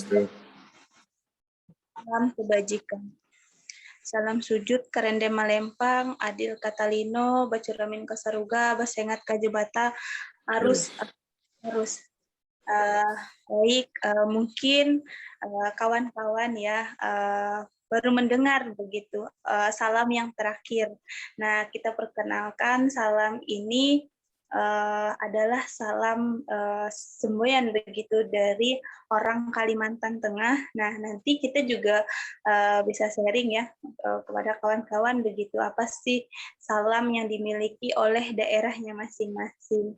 Salam kebajikan. Salam sujud Karende Malempang, Adil Katalino, Bacuramin Kasaruga, Basengat Kajebata, harus baik, mungkin kawan-kawan ya baru mendengar begitu salam yang terakhir. Nah, kita perkenalkan salam ini adalah salam semboyan begitu dari orang Kalimantan Tengah. Nah, nanti kita juga bisa sharing ya kepada kawan-kawan begitu apa sih salam yang dimiliki oleh daerahnya masing-masing.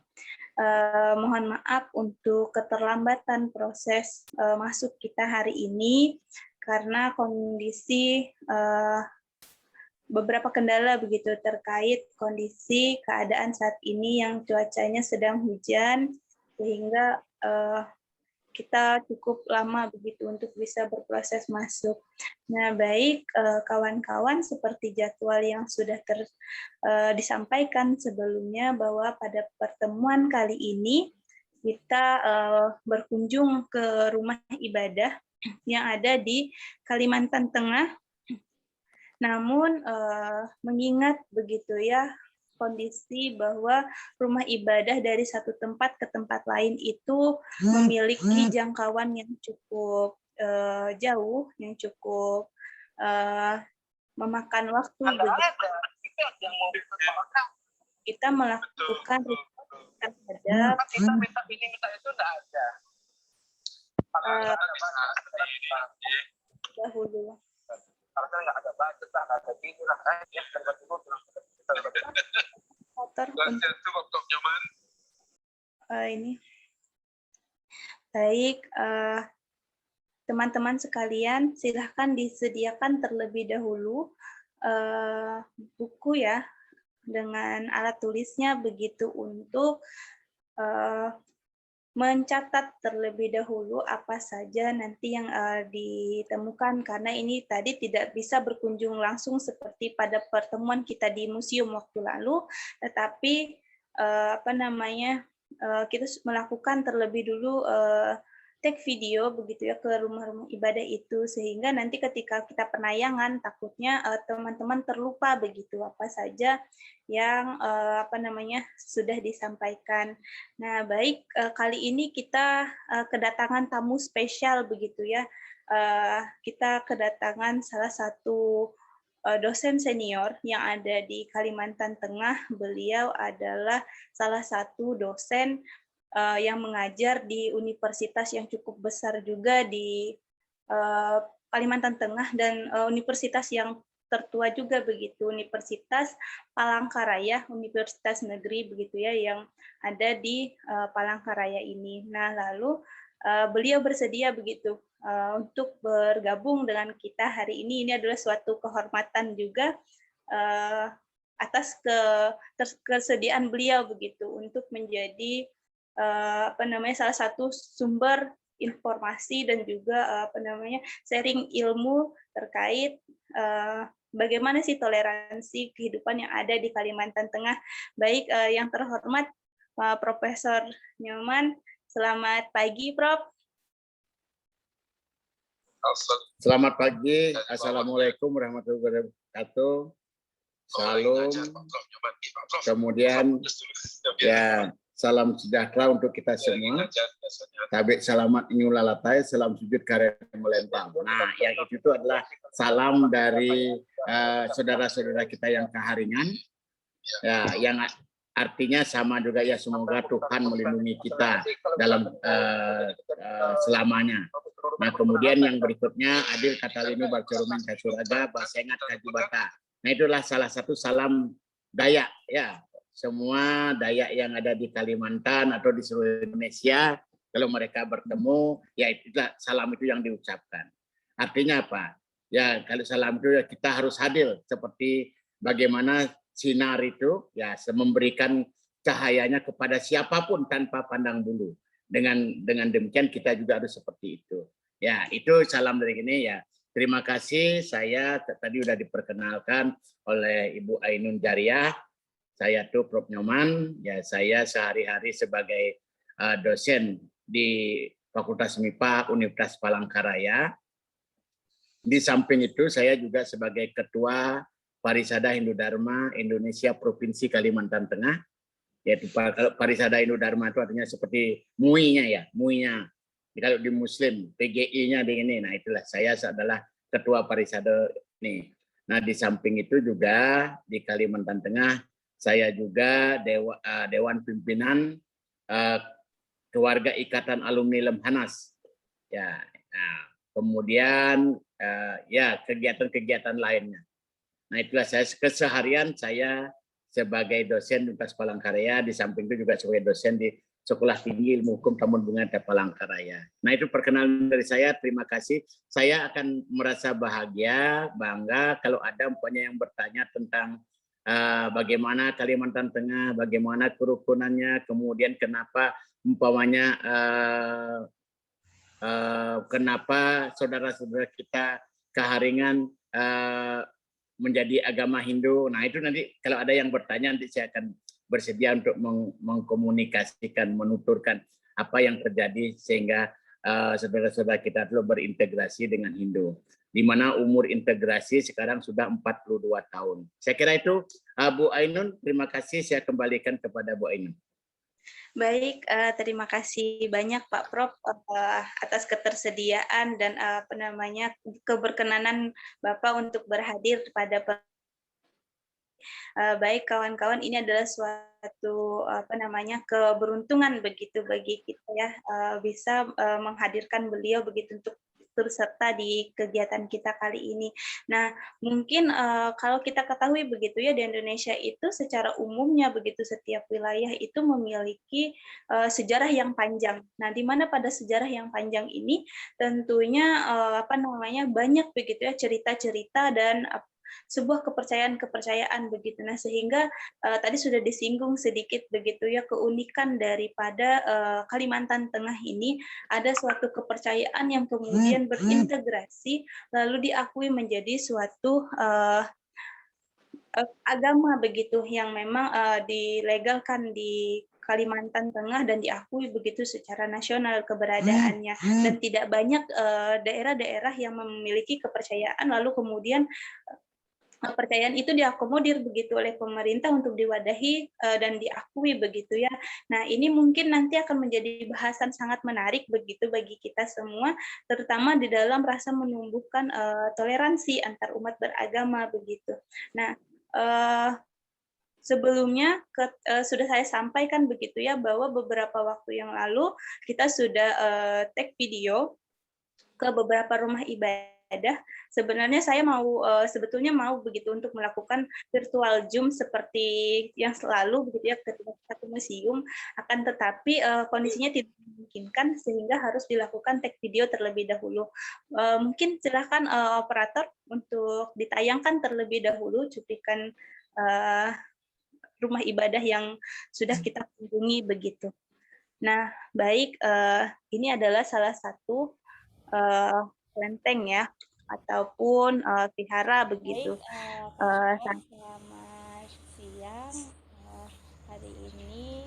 Mohon maaf untuk keterlambatan proses masuk kita hari ini karena kondisi beberapa kendala begitu terkait kondisi keadaan saat ini yang cuacanya sedang hujan sehingga kita cukup lama begitu untuk bisa berproses masuk. Nah, baik kawan-kawan, seperti jadwal yang sudah disampaikan sebelumnya bahwa pada pertemuan kali ini kita berkunjung ke rumah ibadah yang ada di Kalimantan Tengah. Namun mengingat begitu ya kondisi bahwa rumah ibadah dari satu tempat ke tempat lain itu memiliki jangkauan yang cukup jauh, yang cukup memakan waktu. Kita melakukan terhadap dahulu. Ini baik teman-teman sekalian, silahkan disediakan terlebih dahulu buku ya dengan alat tulisnya begitu untuk mencatat terlebih dahulu apa saja nanti yang ditemukan karena ini tadi tidak bisa berkunjung langsung seperti pada pertemuan kita di museum waktu lalu, tetapi kita melakukan terlebih dulu take video begitu ya ke rumah-rumah ibadah itu sehingga nanti ketika kita penayangan takutnya teman-teman terlupa begitu apa saja yang sudah disampaikan. Nah, baik kali ini kita kedatangan tamu spesial begitu ya. Kita kedatangan salah satu dosen senior yang ada di Kalimantan Tengah. Beliau adalah salah satu dosen yang mengajar di universitas yang cukup besar juga di Kalimantan Tengah dan universitas yang tertua juga begitu, Universitas Palangkaraya, Universitas Negeri begitu ya yang ada di Palangkaraya ini. Nah, lalu beliau bersedia begitu untuk bergabung dengan kita hari ini. Ini adalah suatu kehormatan juga atas kesediaan beliau begitu untuk menjadi salah satu sumber informasi dan juga sharing ilmu terkait bagaimana sih toleransi kehidupan yang ada di Kalimantan Tengah. Baik yang terhormat Profesor Nyoman, selamat pagi Prof. Selamat pagi, Assalamualaikum warahmatullahi wabarakatuh. Salam, kemudian ya salam sejahtera untuk kita semua. Tabik salamat inyulalatai, salam sujud karena melempang. Nah, yang itu adalah salam dari saudara-saudara kita yang keharingan, ya, yang artinya sama juga ya semoga Tuhan melindungi kita dalam selamanya. Nah, kemudian yang berikutnya Adil Katalino Bacurumin Kasuraga Basengat Kajibata. Nah, itulah salah satu salam Dayak ya. Semua Dayak yang ada di Kalimantan atau di seluruh Indonesia, kalau mereka bertemu, ya itulah salam itu yang diucapkan. Artinya apa? Ya kalau salam itu ya kita harus hadir seperti bagaimana sinar itu ya memberikan cahayanya kepada siapapun tanpa pandang bulu. Dengan demikian kita juga harus seperti itu. Ya itu salam dari ini ya. Terima kasih. Saya tadi sudah diperkenalkan oleh Ibu Ainun Jariah. Saya tuh Prof. Nyoman, ya saya sehari-hari sebagai dosen di Fakultas MIPA Universitas Palangkaraya. Di samping itu saya juga sebagai Ketua Parisada Hindu Dharma Indonesia Provinsi Kalimantan Tengah, yaitu Parisada Hindu Dharma itu artinya seperti MUI-nya ya, MUI-nya. Kalau di Muslim, PGI-nya di ini. Nah itulah saya adalah Ketua Parisada ini. Nah di samping itu juga di Kalimantan Tengah saya juga Dewan Pimpinan Keluarga Ikatan Alumni Lemhanas. Ya, nah, kemudian ya kegiatan-kegiatan lainnya. Nah itulah saya keseharian saya sebagai dosen Universitas Palangkaraya, di samping itu juga sebagai dosen di Sekolah Tinggi Ilmu Hukum Taman Bunga Palangkaraya. Nah itu perkenalan dari saya, terima kasih. Saya akan merasa bahagia, bangga kalau ada umpamanya yang bertanya tentang bagaimana Kalimantan Tengah, bagaimana kerukunannya, kemudian kenapa umpamanya kenapa saudara-saudara kita Keharingan menjadi agama Hindu. Nah itu nanti kalau ada yang bertanya nanti saya akan bersedia untuk mengkomunikasikan, menuturkan apa yang terjadi sehingga saudara-saudara kita dulu berintegrasi dengan Hindu. Di mana umur integrasi sekarang sudah 42 tahun. Saya kira itu Bu Ainun, terima kasih, saya kembalikan kepada Bu Ainun. Baik, terima kasih banyak Pak Prof atas ketersediaan dan keberkenanan Bapak untuk berhadir pada baik kawan-kawan, ini adalah suatu keberuntungan begitu bagi kita ya, bisa menghadirkan beliau begitu untuk turut serta di kegiatan kita kali ini. Nah, mungkin kalau kita ketahui begitu ya, di Indonesia itu secara umumnya begitu setiap wilayah itu memiliki sejarah yang panjang. Nah, di mana pada sejarah yang panjang ini tentunya banyak begitu ya cerita-cerita dan sebuah kepercayaan-kepercayaan begitu. Nah, sehingga tadi sudah disinggung sedikit begitu ya, keunikan daripada Kalimantan Tengah ini ada suatu kepercayaan yang kemudian berintegrasi lalu diakui menjadi suatu agama begitu yang memang dilegalkan di Kalimantan Tengah dan diakui begitu secara nasional keberadaannya, dan tidak banyak daerah-daerah yang memiliki kepercayaan lalu kemudian kepercayaan itu diakomodir begitu oleh pemerintah untuk diwadahi dan diakui begitu ya. Nah, ini mungkin nanti akan menjadi bahasan sangat menarik begitu bagi kita semua, terutama di dalam rasa menumbuhkan toleransi antar umat beragama begitu. Nah, sebelumnya sudah saya sampaikan begitu ya, bahwa beberapa waktu yang lalu kita sudah take video ke beberapa rumah ibadah. Sebenarnya saya sebetulnya mau begitu untuk melakukan virtual Zoom seperti yang selalu begitu ya ketika kita ke museum, akan tetapi kondisinya tidak memungkinkan sehingga harus dilakukan take video terlebih dahulu. Mungkin silakan operator untuk ditayangkan terlebih dahulu cuplikan rumah ibadah yang sudah kita kunjungi begitu. Nah, baik, ini adalah salah satu kelenteng ya, ataupun vihara begitu. Selamat siang. Hari ini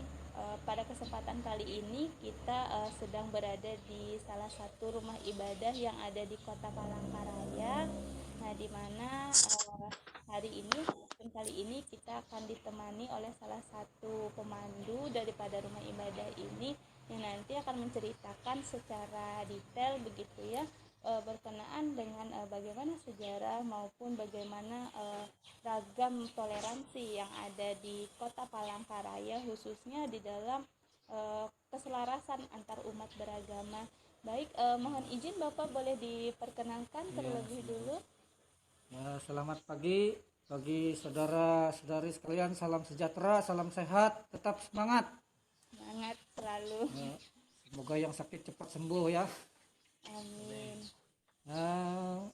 pada kesempatan kali ini kita sedang berada di salah satu rumah ibadah yang ada di Kota Palangkaraya. Nah, di mana hari ini kali ini kita akan ditemani oleh salah satu pemandu daripada rumah ibadah ini yang nanti akan menceritakan secara detail begitu ya, berkenaan dengan bagaimana sejarah maupun bagaimana ragam toleransi yang ada di Kota Palangkaraya, khususnya di dalam keselarasan antar umat beragama. Baik, mohon izin Bapak boleh diperkenalkan terlebih dulu. Ya, selamat pagi bagi saudara-saudari sekalian, salam sejahtera, salam sehat, tetap semangat. Semangat selalu. Ya, semoga yang sakit cepat sembuh ya. Amin. Nah,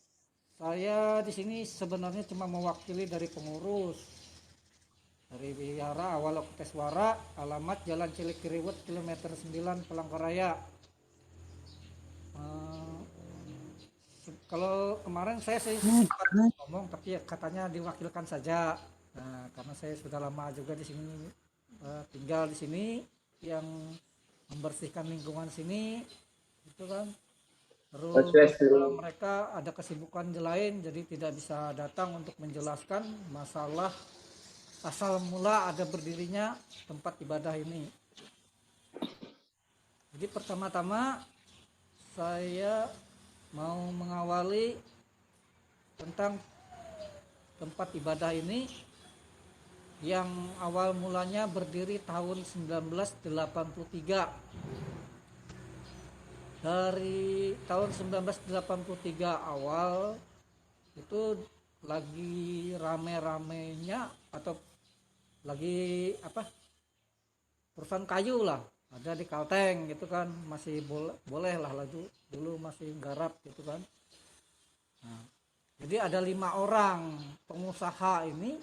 saya di sini sebenarnya cuma mewakili dari pengurus dari Wihara Awalokiteswara, alamat Jalan Cilikriwut kilometer 9 Palangkaraya. Kalau kemarin saya sempat ngomong tapi ya katanya diwakilkan saja. Nah, karena saya sudah lama juga di sini tinggal di sini, yang membersihkan lingkungan sini gitu kan. Terus Swastiastu. kalau mereka ada kesibukan lain jadi tidak bisa datang untuk menjelaskan masalah asal mula ada berdirinya tempat ibadah ini. Jadi pertama-tama saya mau mengawali tentang tempat ibadah ini yang awal mulanya berdiri tahun 1983. Dari tahun 1983 awal itu lagi rame-ramenya atau lagi perusahaan kayu lah ada di Kalteng gitu kan, masih boleh lah lalu dulu masih garap gitu kan. Nah, jadi ada 5 orang pengusaha ini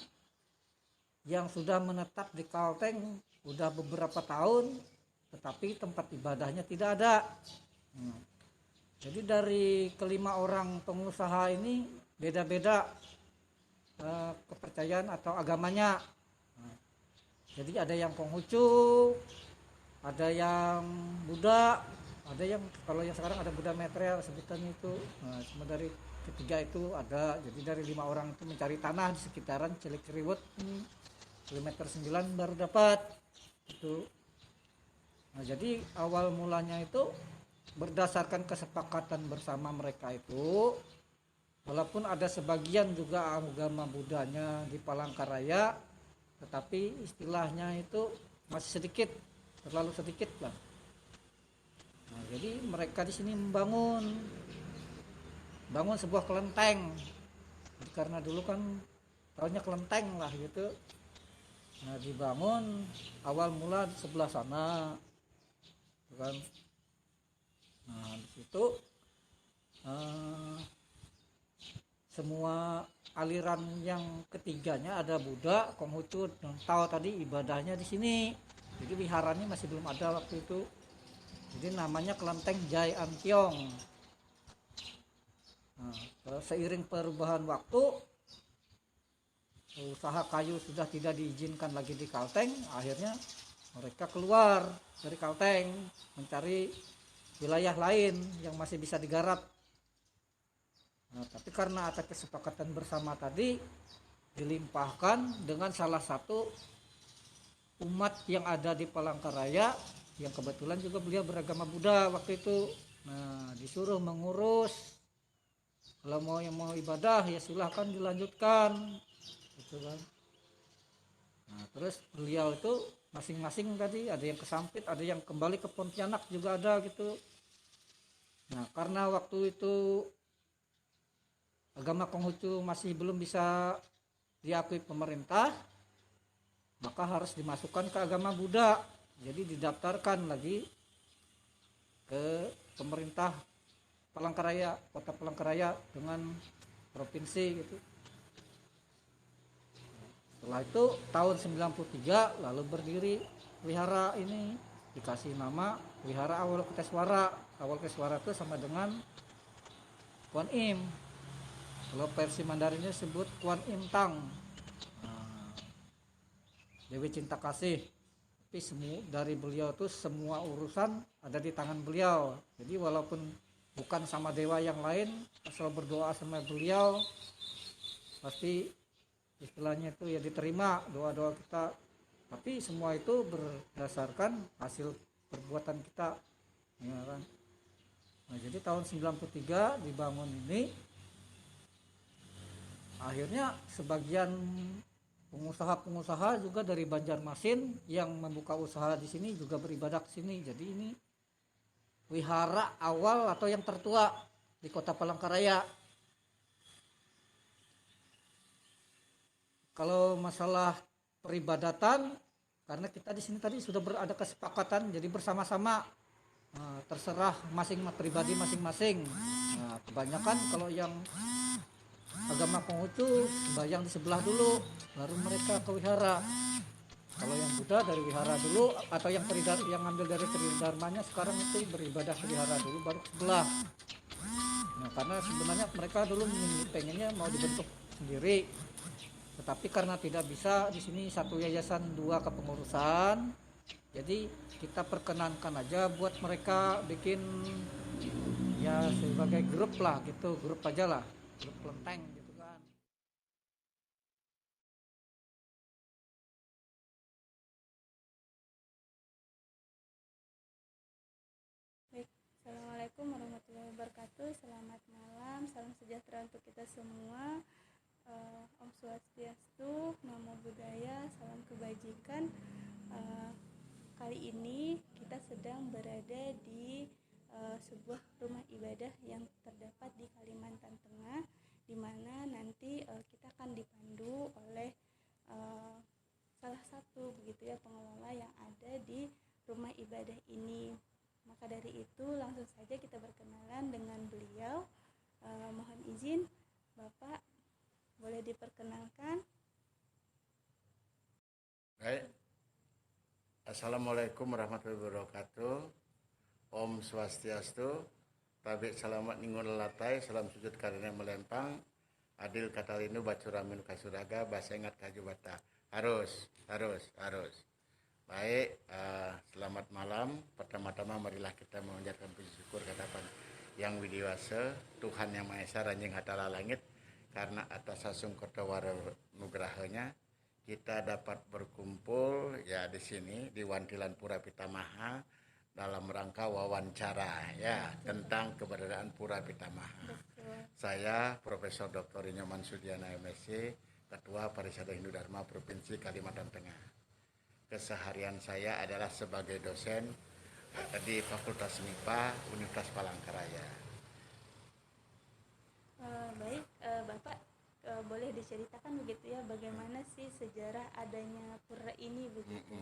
yang sudah menetap di Kalteng udah beberapa tahun, tetapi tempat ibadahnya tidak ada. Jadi dari kelima orang pengusaha ini beda-beda kepercayaan atau agamanya. Jadi ada yang Konghucu, ada yang Buddha, ada yang kalau yang sekarang ada Buddha material sebutannya itu. Nah, cuma dari ketiga itu ada. Jadi dari 5 orang itu mencari tanah di sekitaran Cilikriwut kilometer 9 baru dapat itu. Nah, jadi awal mulanya itu berdasarkan kesepakatan bersama mereka itu, walaupun ada sebagian juga agama Buddhanya di Palangkaraya, tetapi istilahnya itu masih sedikit, terlalu sedikit lah. Nah, jadi mereka di sini bangun sebuah kelenteng. Jadi karena dulu kan tahunnya kelenteng lah gitu. Nah, dibangun awal mula di sebelah sana, kan. Nah, di situ semua aliran yang ketiganya ada Buddha, Konghucu, dan Tao tadi ibadahnya di sini. Jadi wiharanya masih belum ada waktu itu. Jadi namanya Kelenteng Jai Antiong. Nah, seiring perubahan waktu, usaha kayu sudah tidak diizinkan lagi di Kalteng, akhirnya mereka keluar dari Kalteng mencari wilayah lain yang masih bisa digarap. Nah, tapi karena ada kesepakatan bersama tadi, dilimpahkan dengan salah satu umat yang ada di Palangkaraya yang kebetulan juga beliau beragama Buddha waktu itu. Nah, disuruh mengurus, kalau mau ibadah ya silahkan dilanjutkan gitu kan. Nah, terus beliau itu masing-masing tadi ada yang ke Sampit, ada yang kembali ke Pontianak juga ada gitu. Nah, karena waktu itu agama Konghucu masih belum bisa diakui pemerintah, maka harus dimasukkan ke agama Buddha. Jadi didaftarkan lagi ke pemerintah Palangkaraya, kota Palangkaraya dengan provinsi gitu. Setelah itu tahun 93 lalu berdiri wihara ini, dikasih nama Wihara Awalokiteswara. Awalokiteswara itu sama dengan Kuan Im. Kalau versi Mandarinnya sebut Kuan Im Tang. Nah, Dewi Cinta Kasih. Tapi dari beliau itu semua urusan ada di tangan beliau. Jadi walaupun bukan sama dewa yang lain, asal berdoa sama beliau pasti istilahnya itu ya diterima doa-doa kita. Tapi semua itu berdasarkan hasil perbuatan kita, ya kan. Nah, jadi tahun 93 dibangun ini, akhirnya sebagian pengusaha-pengusaha juga dari Banjarmasin yang membuka usaha di sini juga beribadah ke sini. Jadi ini wihara awal atau yang tertua di Kota Palangkaraya. Kalau masalah peribadatan, karena kita di sini tadi sudah ada kesepakatan, jadi bersama-sama. Nah, terserah pribadi masing-masing. Nah, kebanyakan kalau yang agama Konghucu sembahyang di sebelah dulu, baru mereka ke wihara. Kalau yang Buddha dari wihara dulu, atau yang ngambil dari Tridharmanya sekarang itu beribadah ke wihara dulu baru ke sebelah. Nah, karena sebenarnya mereka dulu pengennya mau dibentuk sendiri, tetapi karena tidak bisa di sini satu yayasan 2 kepengurusan, Jadi kita perkenankan aja buat mereka bikin ya sebagai grup lah gitu, grup aja lah, grup kelenteng gitu kan. Baik, Assalamualaikum warahmatullahi wabarakatuh. Selamat malam, salam sejahtera untuk kita semua. Om Swastiastu, Namo Buddhaya, salam kebajikan. Kali ini kita sedang berada di sebuah rumah ibadah yang terdapat di Kalimantan Tengah, di mana nanti kita akan dipandu oleh salah satu begitu ya pengelola yang ada di rumah ibadah ini. Maka dari itu langsung saja kita berkenalan dengan beliau. Mohon izin Bapak, boleh diperkenalkan? Baik. Assalamualaikum warahmatullahi wabarakatuh. Om Swastiastu. Tabik selamat ningun lelatai, salam sujud karena melempang. Adil katalinu bacuramin kasuraga, bahasa ingat kaju bata. Harus. Baik, selamat malam. Pertama-tama marilah kita mengucapkan puji syukur kehadirat Yang Widiwasa, Tuhan Yang Maha Esa, Ranjing Hatala Langit, karena atas sasung kotawara nugrahanya kita dapat berkumpul ya di sini di Wantilan Pura Pitamaha dalam rangka wawancara ya tentang keberadaan Pura Pitamaha. Saya Profesor Dr. Nyoman Sudiana MSc, Ketua Parisada Hindu Dharma Provinsi Kalimantan Tengah. Keseharian saya adalah sebagai dosen di Fakultas MIPA Universitas Palangkaraya. Baik, Bapak boleh diceritakan begitu ya bagaimana sih sejarah adanya pura ini begitu?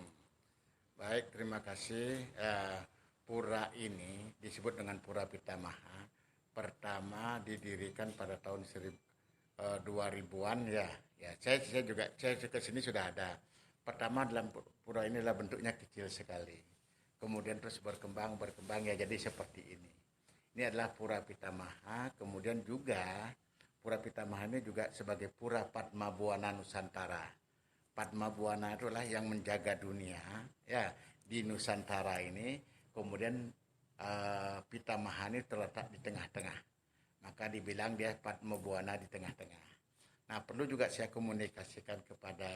Baik, terima kasih. Pura ini disebut dengan Pura Pitamaha. Pertama didirikan pada tahun 2000-an ya. Saya ke sini sudah ada. Pertama dalam pura ini adalah bentuknya kecil sekali. Kemudian terus berkembang ya jadi seperti ini. Ini adalah Pura Pitamaha. Kemudian juga Pura Pitamaha ini juga sebagai Pura Padmabuana Nusantara. Padmabuana itulah yang menjaga dunia ya di Nusantara ini. Kemudian Pitamaha ini terletak di tengah-tengah. Maka dibilang dia Padmabuana di tengah-tengah. Nah, perlu juga saya komunikasikan kepada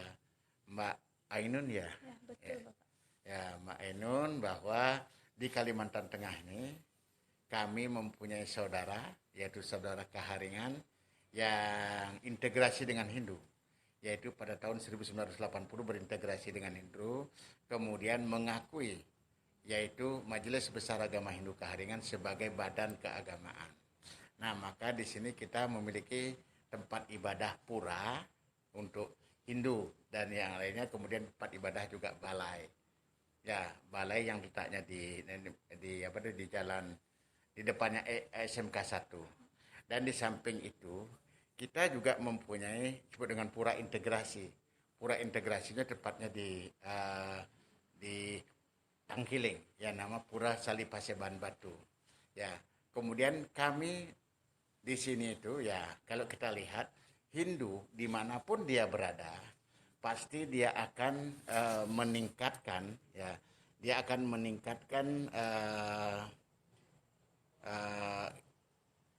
Mbak Ainun ya. Ya, betul Bapak. Ya, Mbak Ainun bahwa di Kalimantan Tengah ini kami mempunyai saudara, yaitu saudara Kaharingan yang integrasi dengan Hindu. Yaitu pada tahun 1980 berintegrasi dengan Hindu, kemudian mengakui yaitu Majelis Besar Agama Hindu Kaharingan sebagai badan keagamaan. Nah, maka di sini kita memiliki tempat ibadah pura untuk Hindu dan yang lainnya, kemudian tempat ibadah juga balai. Ya, balai yang letaknya di jalan di depannya SMK 1. Dan di samping itu kita juga mempunyai disebut dengan pura integrasi. Pura integrasinya tepatnya di Tangkiling, ya nama Pura Salipaseban Batu. Ya, kemudian kami di sini itu ya kalau kita lihat Hindu dimanapun dia berada pasti dia akan meningkatkan ya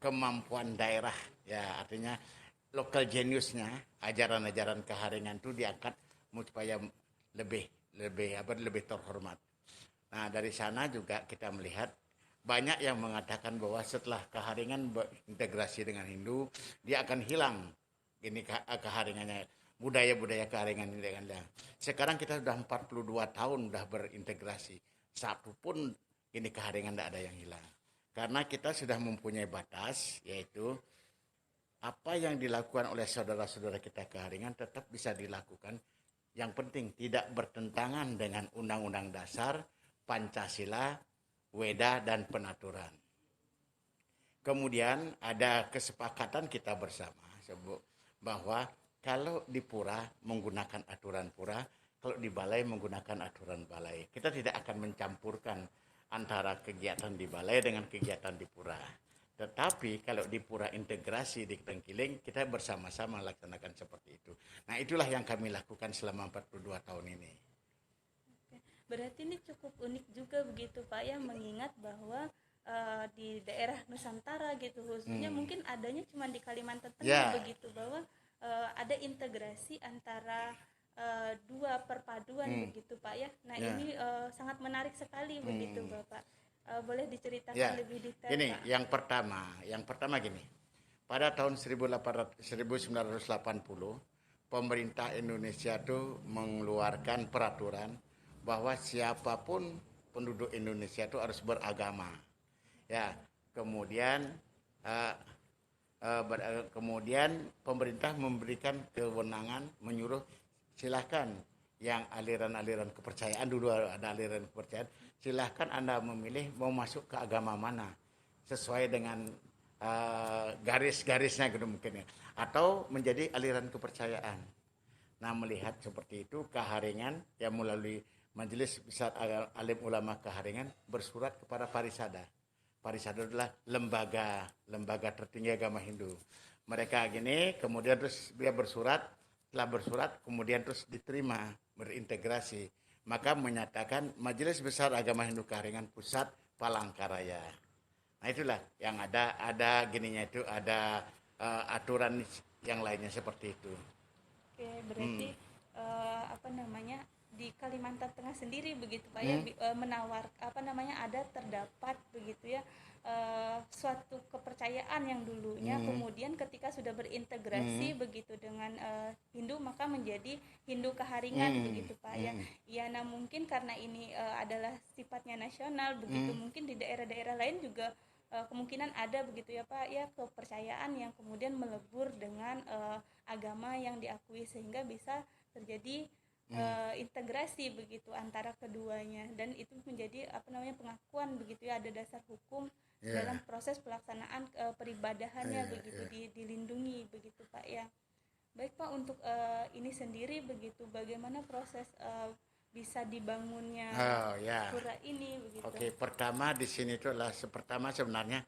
kemampuan daerah ya, artinya lokal geniusnya, ajaran-ajaran Kaharingan itu diangkat supaya lebih terhormat. Nah, dari sana juga kita melihat banyak yang mengatakan bahwa setelah Kaharingan berintegrasi dengan Hindu, dia akan hilang ini Kaharingannya, budaya-budaya Kaharingan ini. Sekarang kita sudah 42 tahun sudah berintegrasi. Satu pun ini Kaharingan tidak ada yang hilang. Karena kita sudah mempunyai batas, yaitu apa yang dilakukan oleh saudara-saudara kita Kaharingan tetap bisa dilakukan. Yang penting tidak bertentangan dengan Undang-Undang Dasar, Pancasila, Weda, dan Penaturan. Kemudian ada kesepakatan kita bersama bahwa kalau di pura menggunakan aturan pura, kalau di balai menggunakan aturan balai. Kita tidak akan mencampurkan antara kegiatan di balai dengan kegiatan di pura. Tetapi kalau di pura integrasi di Tengkiling, kita bersama-sama laksanakan seperti itu. Nah, itulah yang kami lakukan selama 42 tahun ini. Berarti ini cukup unik juga begitu Pak ya, mengingat bahwa di daerah Nusantara gitu khususnya mungkin adanya cuma di Kalimantan Tengah begitu, bahwa ada integrasi antara dua perpaduan begitu Pak ya. Nah ini sangat menarik sekali begitu Bapak. Boleh diceritakan lebih detail Gini, Pak? yang pertama gini. Pada tahun 1980, pemerintah Indonesia itu mengeluarkan peraturan bahwa siapapun penduduk Indonesia itu harus beragama. Ya, kemudian kemudian pemerintah memberikan kewenangan menyuruh silahkan yang aliran-aliran kepercayaan, dulu ada aliran kepercayaan, silahkan Anda memilih mau masuk ke agama mana sesuai dengan garis-garisnya gitu mungkin ya, atau menjadi aliran kepercayaan. Nah, melihat seperti itu, Kaharingan yang melalui Majelis Besar Alim Ulama Kaharingan bersurat kepada Parisada. Parisada adalah lembaga tertinggi agama Hindu. Mereka gini, kemudian terus dia setelah bersurat kemudian terus diterima, berintegrasi. Maka menyatakan Majelis Besar Agama Hindu Kaharingan Pusat Palangkaraya. Nah, itulah yang ada gininya itu, ada aturan yang lainnya seperti itu. Oke, berarti di Kalimantan Tengah sendiri begitu Pak ya, terdapat begitu ya suatu kepercayaan yang dulunya kemudian ketika sudah berintegrasi begitu dengan Hindu maka menjadi Hindu Kaharingan begitu Pak ya. Ya, nah mungkin karena ini adalah sifatnya nasional begitu, mungkin di daerah-daerah lain juga kemungkinan ada begitu ya Pak ya, kepercayaan yang kemudian melebur dengan agama yang diakui sehingga bisa terjadi integrasi begitu antara keduanya, dan itu menjadi pengakuan begitu ya, ada dasar hukum dalam proses pelaksanaan peribadahannya begitu dilindungi begitu Pak ya. Baik Pak, untuk ini sendiri begitu bagaimana proses bisa dibangunnya pura ini begitu? Oke, pertama di sini itu adalah sebenarnya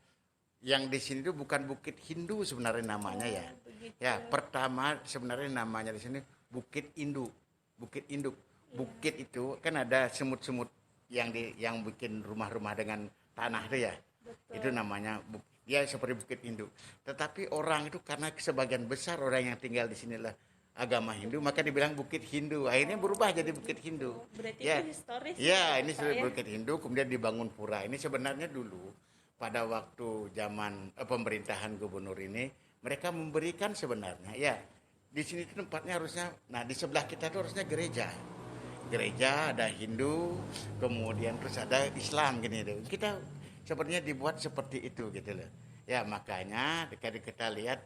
yang di sini itu bukan Bukit Hindu sebenarnya namanya ya. Begitu. Ya, pertama sebenarnya namanya di sini Bukit Induk. Bukit Induk. Bukit itu kan ada semut-semut yang bikin rumah-rumah dengan tanah itu ya. Betul. Itu namanya dia seperti Bukit Induk. Tetapi orang itu karena sebagian besar orang yang tinggal di sinilah agama Hindu, maka dibilang Bukit Hindu. Akhirnya berubah jadi Bukit Hindu. Berarti Ya. itu historis. Ya, ini sudah Bukit Hindu, kemudian dibangun pura. Ini sebenarnya dulu pada waktu zaman pemerintahan gubernur ini, mereka memberikan sebenarnya ya di sini tempatnya harusnya, nah di sebelah kita itu harusnya gereja ada Hindu, kemudian terus ada Islam gini tuh. Kita sepertinya dibuat seperti itu gitu loh ya. Makanya kita lihat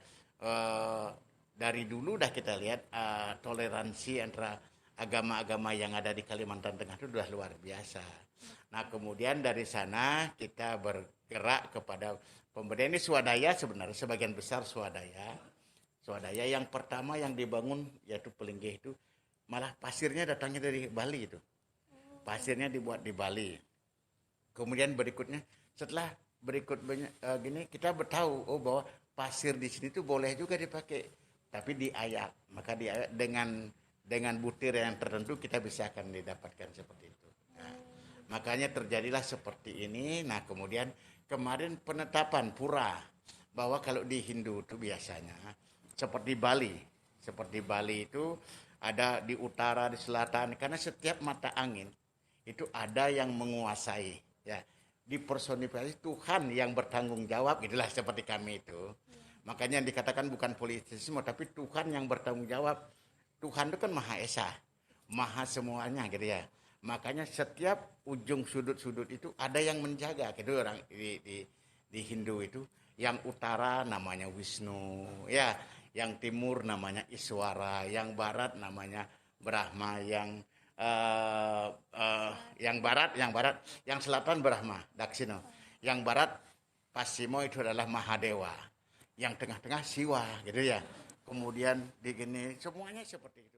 dari dulu dah kita lihat toleransi antara agama-agama yang ada di Kalimantan Tengah itu sudah luar biasa. Nah, kemudian dari sana kita bergerak kepada pemberdayaan. Ini swadaya sebenarnya, sebagian besar swadaya yang pertama yang dibangun yaitu Pelinggih itu malah pasirnya datangnya dari Bali itu. Pasirnya dibuat di Bali. Kemudian berikutnya setelah gini kita tahu bahwa pasir di sini tuh boleh juga dipakai, tapi diayak. Maka diayak dengan butir yang tertentu kita bisa akan didapatkan seperti itu. Nah, makanya terjadilah seperti ini. Nah, kemudian kemarin penetapan pura bahwa kalau di Hindu itu biasanya seperti Bali itu ada di utara, di selatan, karena setiap mata angin itu ada yang menguasai ya, dipersonifikasi Tuhan yang bertanggung jawab, itulah seperti kami itu. Makanya dikatakan bukan politisme tapi Tuhan yang bertanggung jawab. Tuhan itu kan Maha Esa, Maha semuanya gitu ya. Makanya setiap ujung sudut-sudut itu ada yang menjaga gitu. Orang di Hindu itu yang utara namanya Wisnu ya, yang timur namanya Iswara, yang barat namanya Brahma, yang selatan Brahma, Daksina, yang barat Pasimo itu adalah Mahadewa, yang tengah-tengah Siwa gitu ya. Kemudian digini semuanya seperti itu.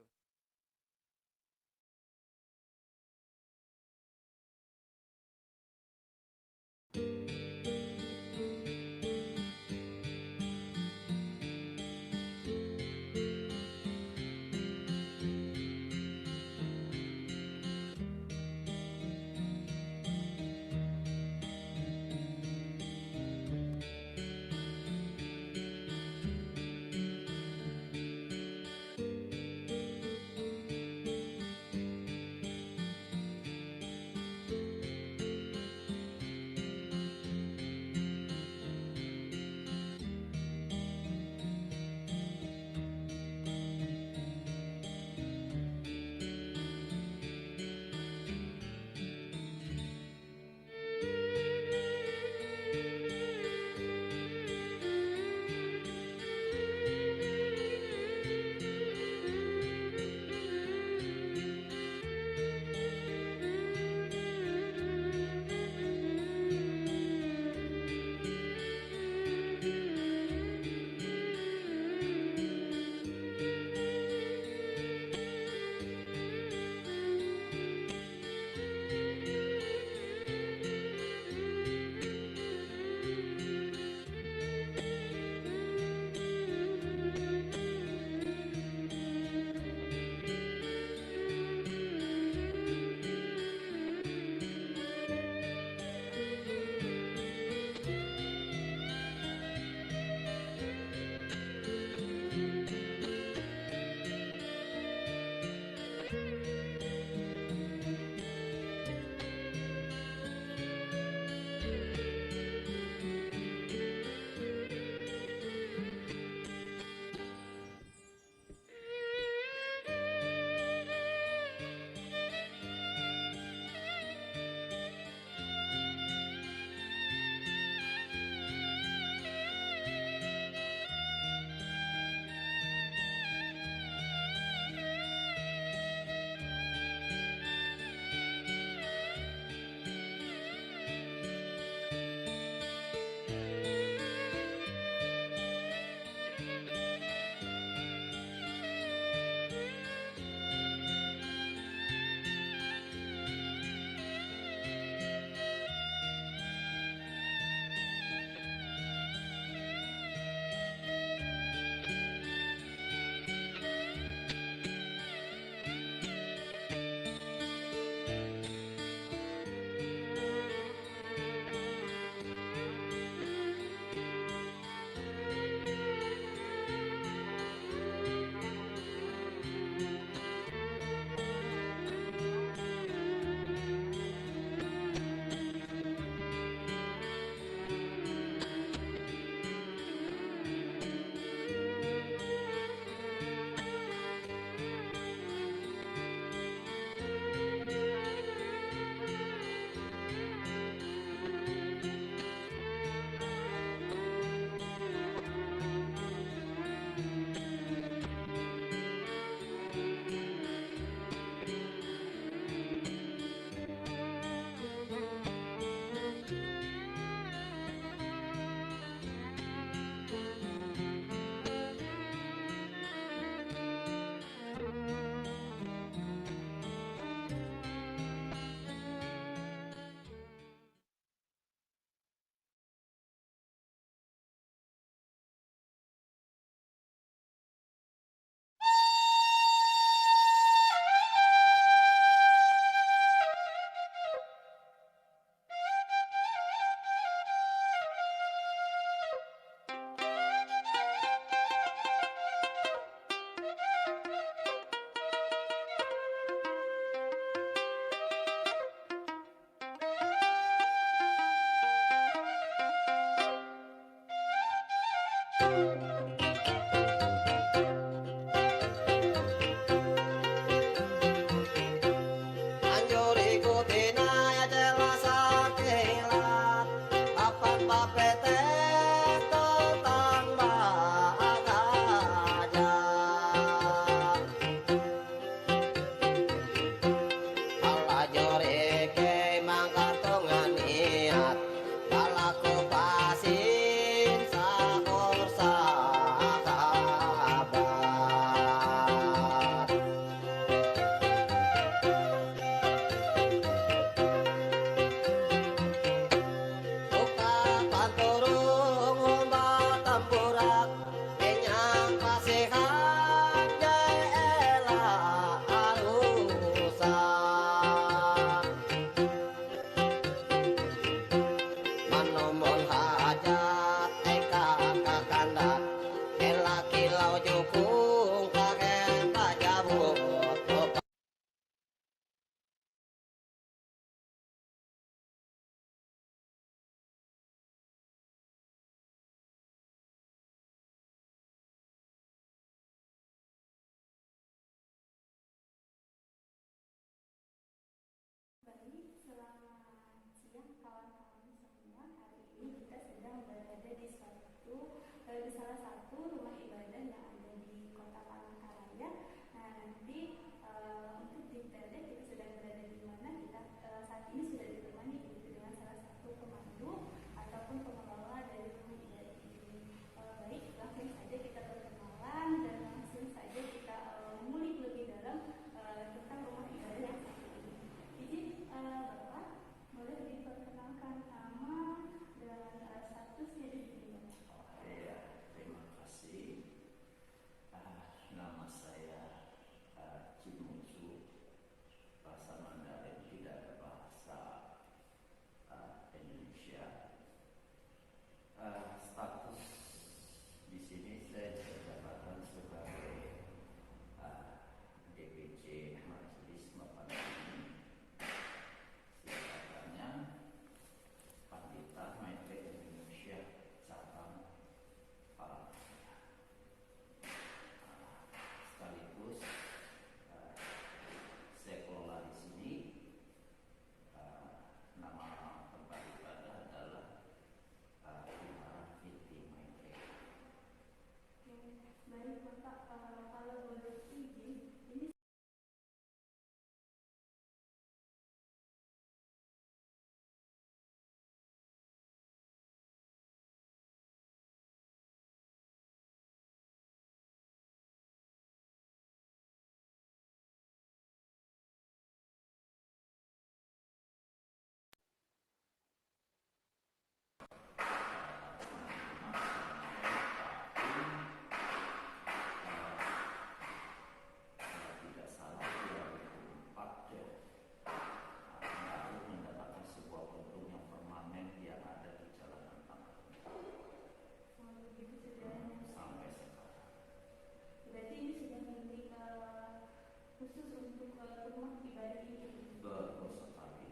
Betul sekali.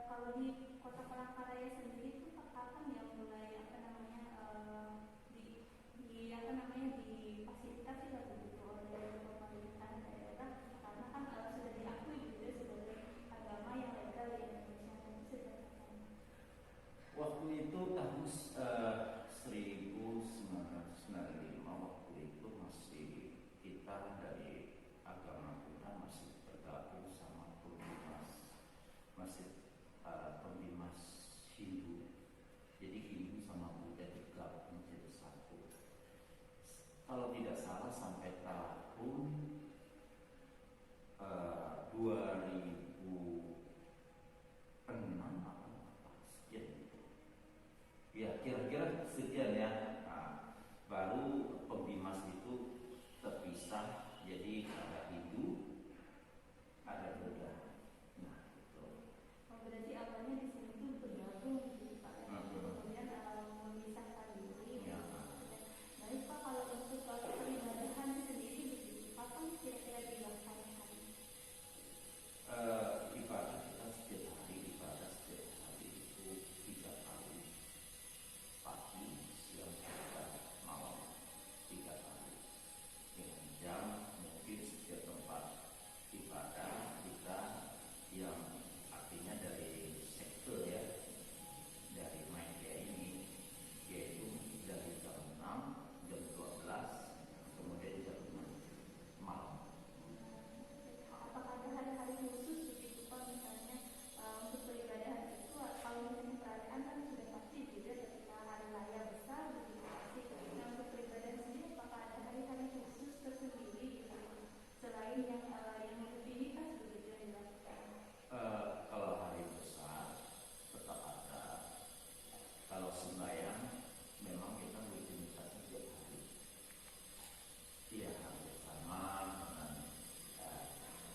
Kalau di Kota Palangkaraya sendiri itu kapan ya mulai difasilitasi begitu oleh pemerintah daerah, karena kan sudah diakui gitu ya sebagai agama yang legal di Indonesia. Itu sejak kapan? Waktu itu tahun 1995, waktu itu masih kita dari agama kita masih bergabung sama Pembimas, masih Pembimas Hindu. Jadi Hindu sama Buddha digabung menjadi satu. Kalau tidak salah sampai tahun 2006 apa sekian gitu. Ya kira-kira sekian ya. Nah, baru Pembimas itu terpisah, jadi ada Hindu, ada Buddha. Nah, itu. Berarti awalnya di sini tuh bergabung gitu Pak, kemudian memisahkan diri. Ya. Baik Pak, kalau untuk peribadahan sendiri begitu, kapan kira-kira dilaksanakan? Ibadah kita setiap hari, itu 3 kali, pagi, siang, dan malam, 3 kali. Dengan jam mungkin setiap tempat ibadah kita yang artinya dari sektor ya, dari media ini, yaitu dari jam 6, jam 12, kemudian jam 6 malam. Apakah ada hari-hari khusus begitu Pak, misalnya untuk peribadahan itu, kalau misalnya perayaan kan sudah pasti juga ketika hari raya besar begitu pasti. Nah, untuk peribadahan sendiri apakah ada hari-hari khusus tersendiri gitu, selain yang rutinitas begitu yang dilakukan? Kalau hari besar tetap ada. Kalau sembahyang memang kita rutinitasnya tiap hari. Iya, hari bersama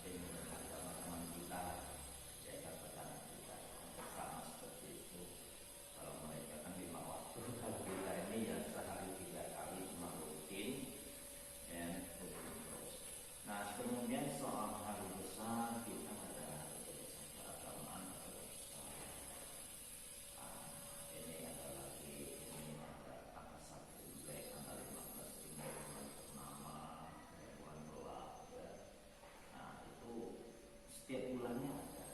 dengan teman-teman kita, ya katakan kita bersama seperti itu. Kalau mereka kan 5 waktu, kalau kita ini ya sehari 3 kali cuma rutin, ya rutin terus. Nah, kemudian soal hari besar kita ada hari besar keagamaan atau besar. Ini ada lagi, ini ada tanggal 1 Imlek, tanggal 15 Imlek, bulan purnama, bulan gelap ya. Nah, itu setiap bulannya ada.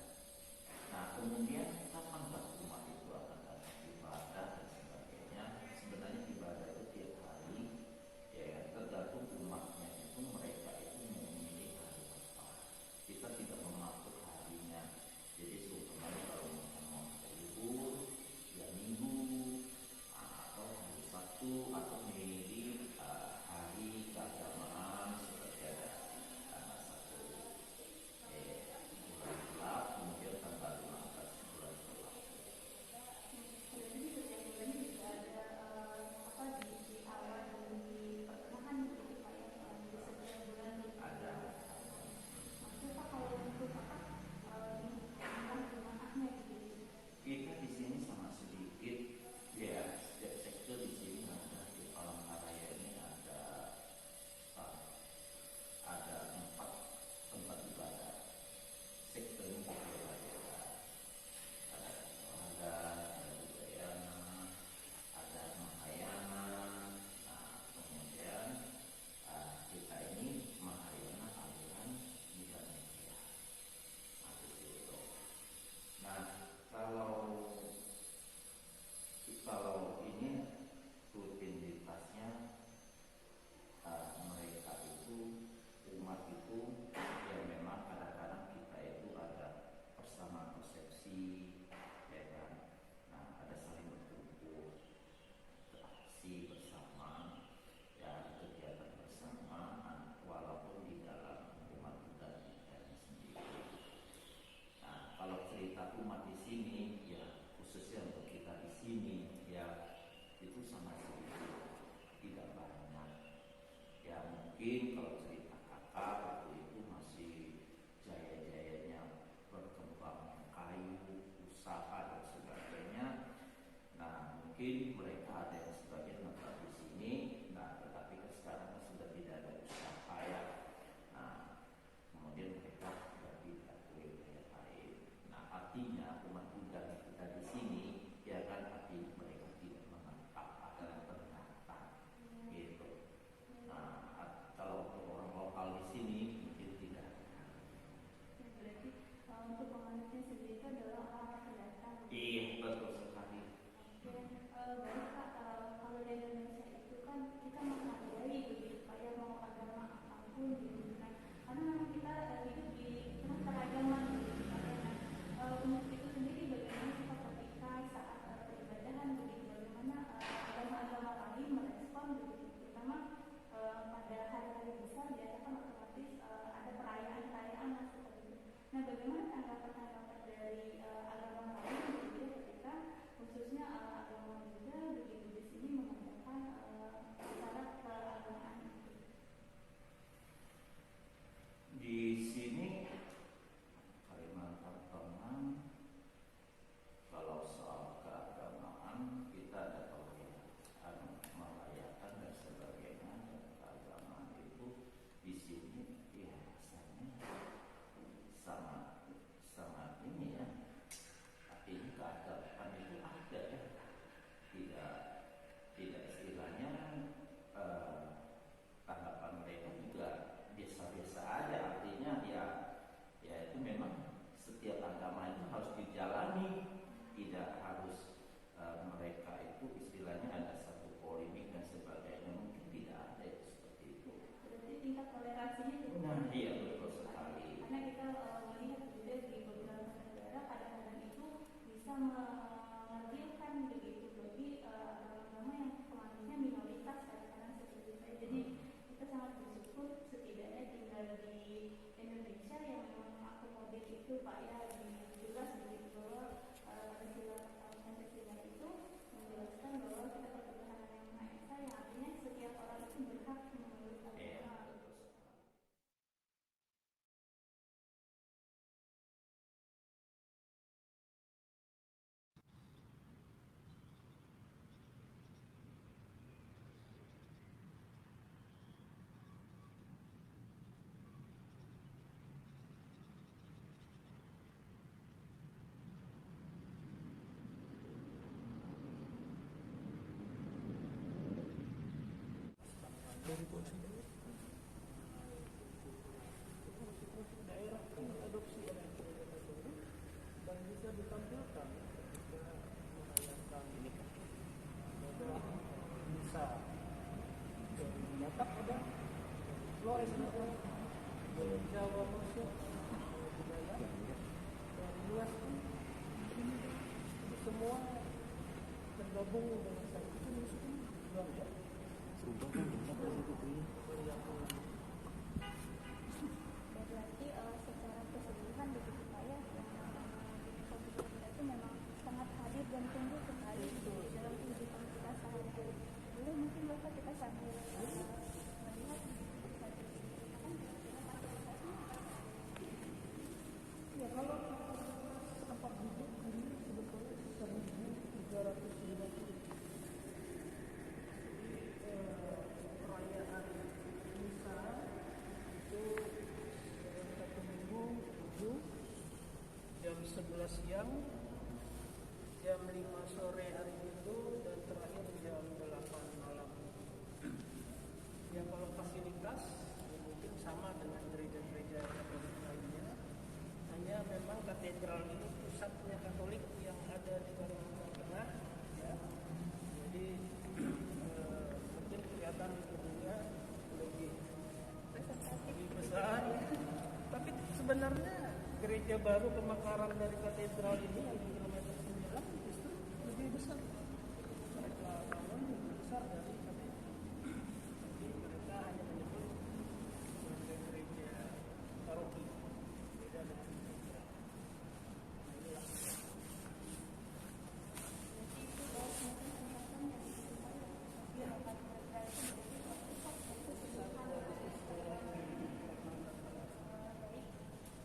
Nah, kemudian kapan umat itu akan datang ibadah dan sebagainya. Sebenarnya ibadah itu tiap hari, ya tergantung umatnya itu, mereka itu memilih hari apa. Kita tidak mematok harinya. Jadi seumpamanya kalau mau libur ya Minggu, atau hari Sabtu, atau memilih hari keagamaan seperti ada tanggal 1 bulan gelap, kemudian tanggal 15 bulan gelap. Jadi setiap bulan juga ada di awal dan di pertengahan begitu Pak ya, di setiap bulan begitu. Ada. Maksudnya Pak, kalau untuk jumlah-jumlahnya begitu. Kita di sini sama sedikit, ya setiap sektor di sini ada. Di Palangkaraya ini ada 4 tempat ibadah. Sektornya berbeda-beda. Ada olahraga, ada Udayana, ada Mahayana. Nah, kemudian kita ini Mahayana aliran Nigamaya. Nah, itu. Nah, kalau ini rutinitasnya mereka itu, umat itu ya memang kadang-kadang kita itu ada persamaan persepsi, ya kan. Nah, ada saling berkumpul, beraksi bersama, ya kegiatan bersama, walaupun di dalam umat kita sendiri. Nah, kalau cerita umat di sini, ya khususnya untuk kita di sini, ya itu sangat sedikit, tidak banyak. Ya mungkin kalau cerita kakak waktu itu masih jaya-jayanya berkembang kayu, usaha dan sebagainya. Nah, mungkin mereka ada yang sebagian menetap di sini. Nah, tetapi sekarang sudah tidak ada usaha ya. Nah, kemudian mereka berpindah. penganutnya sendiri itu adalah orang pendatang. Iya, betul sekali. Oke, baik Kak, kalau di Indonesia itu kan kita menghargai begitu Pak ya, mau agama apapun gitu kan. Karena memang kita hidup di tengah keragaman begitu Pak ya. Nah, untuk itu sendiri bagaimana kita ketika saat peribadahan begitu, bagaimana agama-agama lain merespon begitu, terutama pada hari-hari besar biasanya otomatis ada perayaan-perayaan lah seperti itu. Nah, bagaimana tanggapan-tanggapan dari agama lain begitu ya, ketika khususnya agama Buddha begitu di sini mengadakan acara keagamaan itu? Di sini Kalimantan Tengah, kalau soal keagamaan kita ada perayaan merayakan dan sebagainya, dan keagamaan itu di sini ya rasanya sangat sangat ini ya, artinya keagamaan itu ada ya, tidak istilahnya tanggapan mereka juga biasa-biasa aja, artinya ya itu memang setiap agama itu harus dijalani, tidak harus mereka itu istilahnya ada satu polemik dan sebagainya, mungkin tidak ada itu seperti itu. Berarti tingkat toleransinya cukup Nah, tinggi. iya betul sekali. Karena kita melihat juga di beberapa negara kadang-kadang itu bisa mengerdilkan begitu bagi agama-agama yang penganutnya minoritas kadang-kadang seperti itu. Jadi kita sangat bersyukur setidaknya tinggal di Indonesia yang memang mengakomodir itu Pak ya, jelas begitu bahwa Pancasila atau Pancasila itu menjelaskan bahwa kita berketuhanan yang Maha Esa, yang artinya setiap orang itu berhak menurut Iya, agama. betul sekali. Semua tergabung dengan satu Islam ya. Berarti secara keseluruhan begitu Pak ya, yang Buddha itu memang sangat hadir dan tumbuh sekali dalam kehidupan kita sehari-hari. Boleh mungkin Bapak kita sambil melihat Ya, kalau tempat duduk ini sebetulnya 1350. Perayaan Misa itu dalam satu minggu 7, jam 11 siang, jam 5 sore hari itu, dan terakhir jam 8 malam. Ya, kalau fasilitas ya mungkin sama dengan gereja-gereja Katolik lainnya, hanya memang katedral ini pusatnya Katolik yang ada di Kalimantan Tengah ya. Jadi mungkin kelihatan gedungnya lebih besar, tapi sebenarnya gereja baru pemekaran dari katedral ini yang di kilometer 9 justru lebih besar. Mereka bangun lebih besar dari katedral. Jadi mereka hanya menyebut sebagai gereja paroki, beda dengan katedral. Nah, inilah.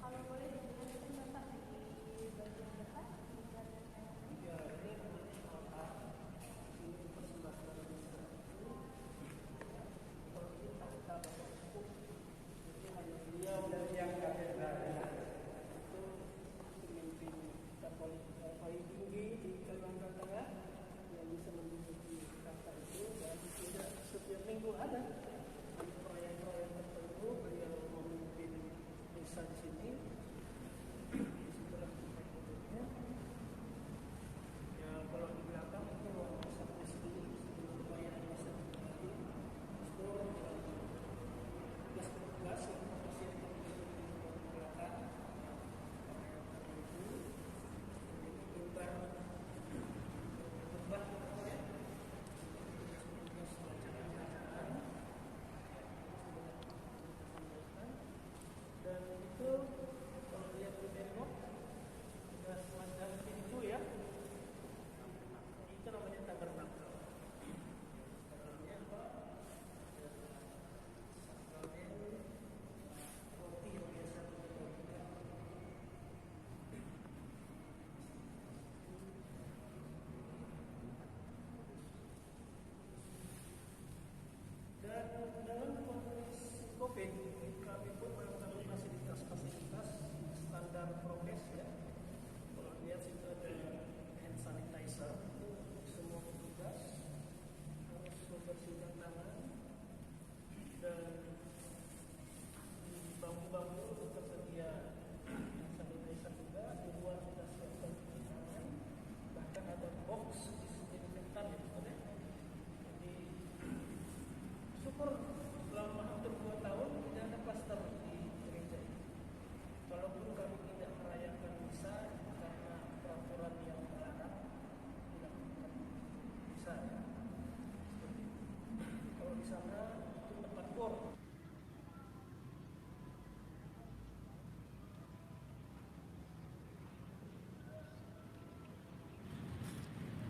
kalau boleh dijelaskan Bapak di bagian depan Ya, ini kota ini persembahkan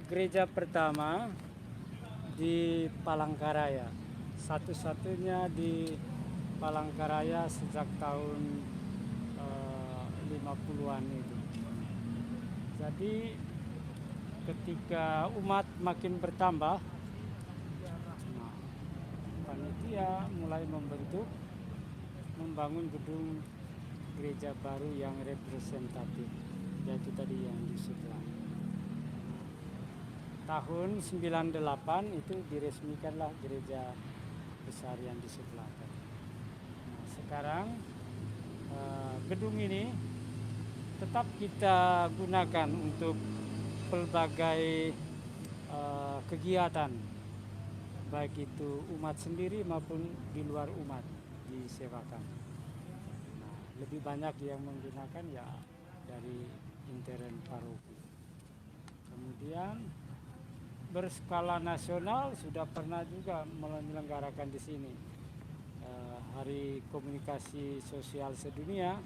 gereja pertama di Palangkaraya, satu-satunya di Palangkaraya sejak tahun 50-an itu. Jadi ketika umat makin bertambah, panitia mulai membangun gedung gereja baru yang representatif, yaitu tadi yang di sebelah. Tahun 98 itu diresmikanlah gereja besar yang di sebelah tadi. Nah, sekarang gedung ini tetap kita gunakan untuk pelbagai kegiatan, baik itu umat sendiri maupun di luar umat disewakan. Nah, lebih banyak yang menggunakan ya dari intern paroki. Kemudian berskala nasional sudah pernah juga menyelenggarakan di sini Hari Komunikasi Sosial Sedunia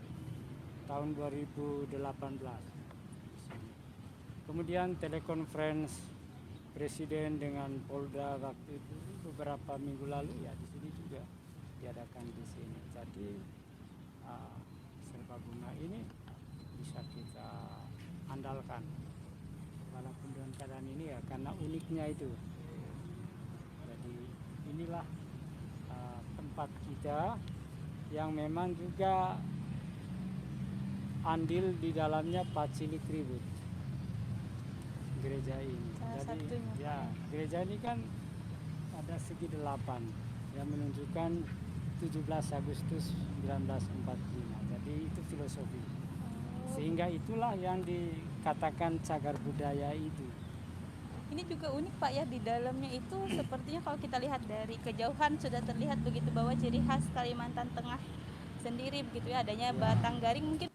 tahun 2018. Kemudian telekonferensi Presiden dengan Polda waktu itu beberapa minggu lalu ya di sini juga diadakan di sini. Jadi serbaguna ini bisa kita andalkan walaupun dengan keadaan ini ya karena uniknya itu. Jadi inilah tempat kita yang memang juga andil di dalamnya Pacilik Ribut gereja ini. Jadi ya gereja ini kan ada segi 8 yang menunjukkan 17 Agustus 1945. Jadi itu filosofi. Sehingga itulah yang dikatakan cagar budaya itu. Ini juga unik Pak ya, di dalamnya itu sepertinya kalau kita lihat dari kejauhan sudah terlihat begitu bahwa ciri khas Kalimantan Tengah sendiri begitu ya, adanya batang garing mungkin.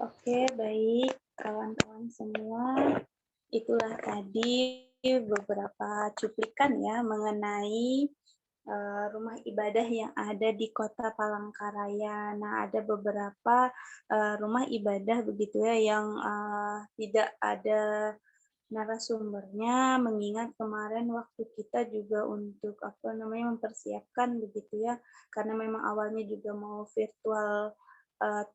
Oke, baik kawan-kawan semua. Itulah tadi beberapa cuplikan ya mengenai rumah ibadah yang ada di Kota Palangkaraya. Nah, ada beberapa rumah ibadah begitu ya yang tidak ada narasumbernya, mengingat kemarin waktu kita juga untuk mempersiapkan begitu ya, karena memang awalnya juga mau virtual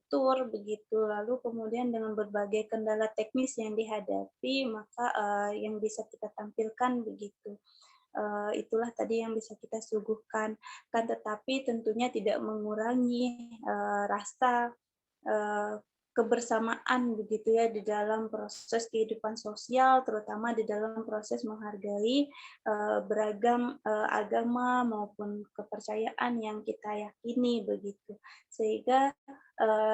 tour begitu, lalu kemudian dengan berbagai kendala teknis yang dihadapi, maka yang bisa kita tampilkan begitu. Itulah tadi yang bisa kita suguhkan, kan tetapi tentunya tidak mengurangi rasa kebersamaan begitu ya di dalam proses kehidupan sosial, terutama di dalam proses menghargai beragam agama maupun kepercayaan yang kita yakini begitu, sehingga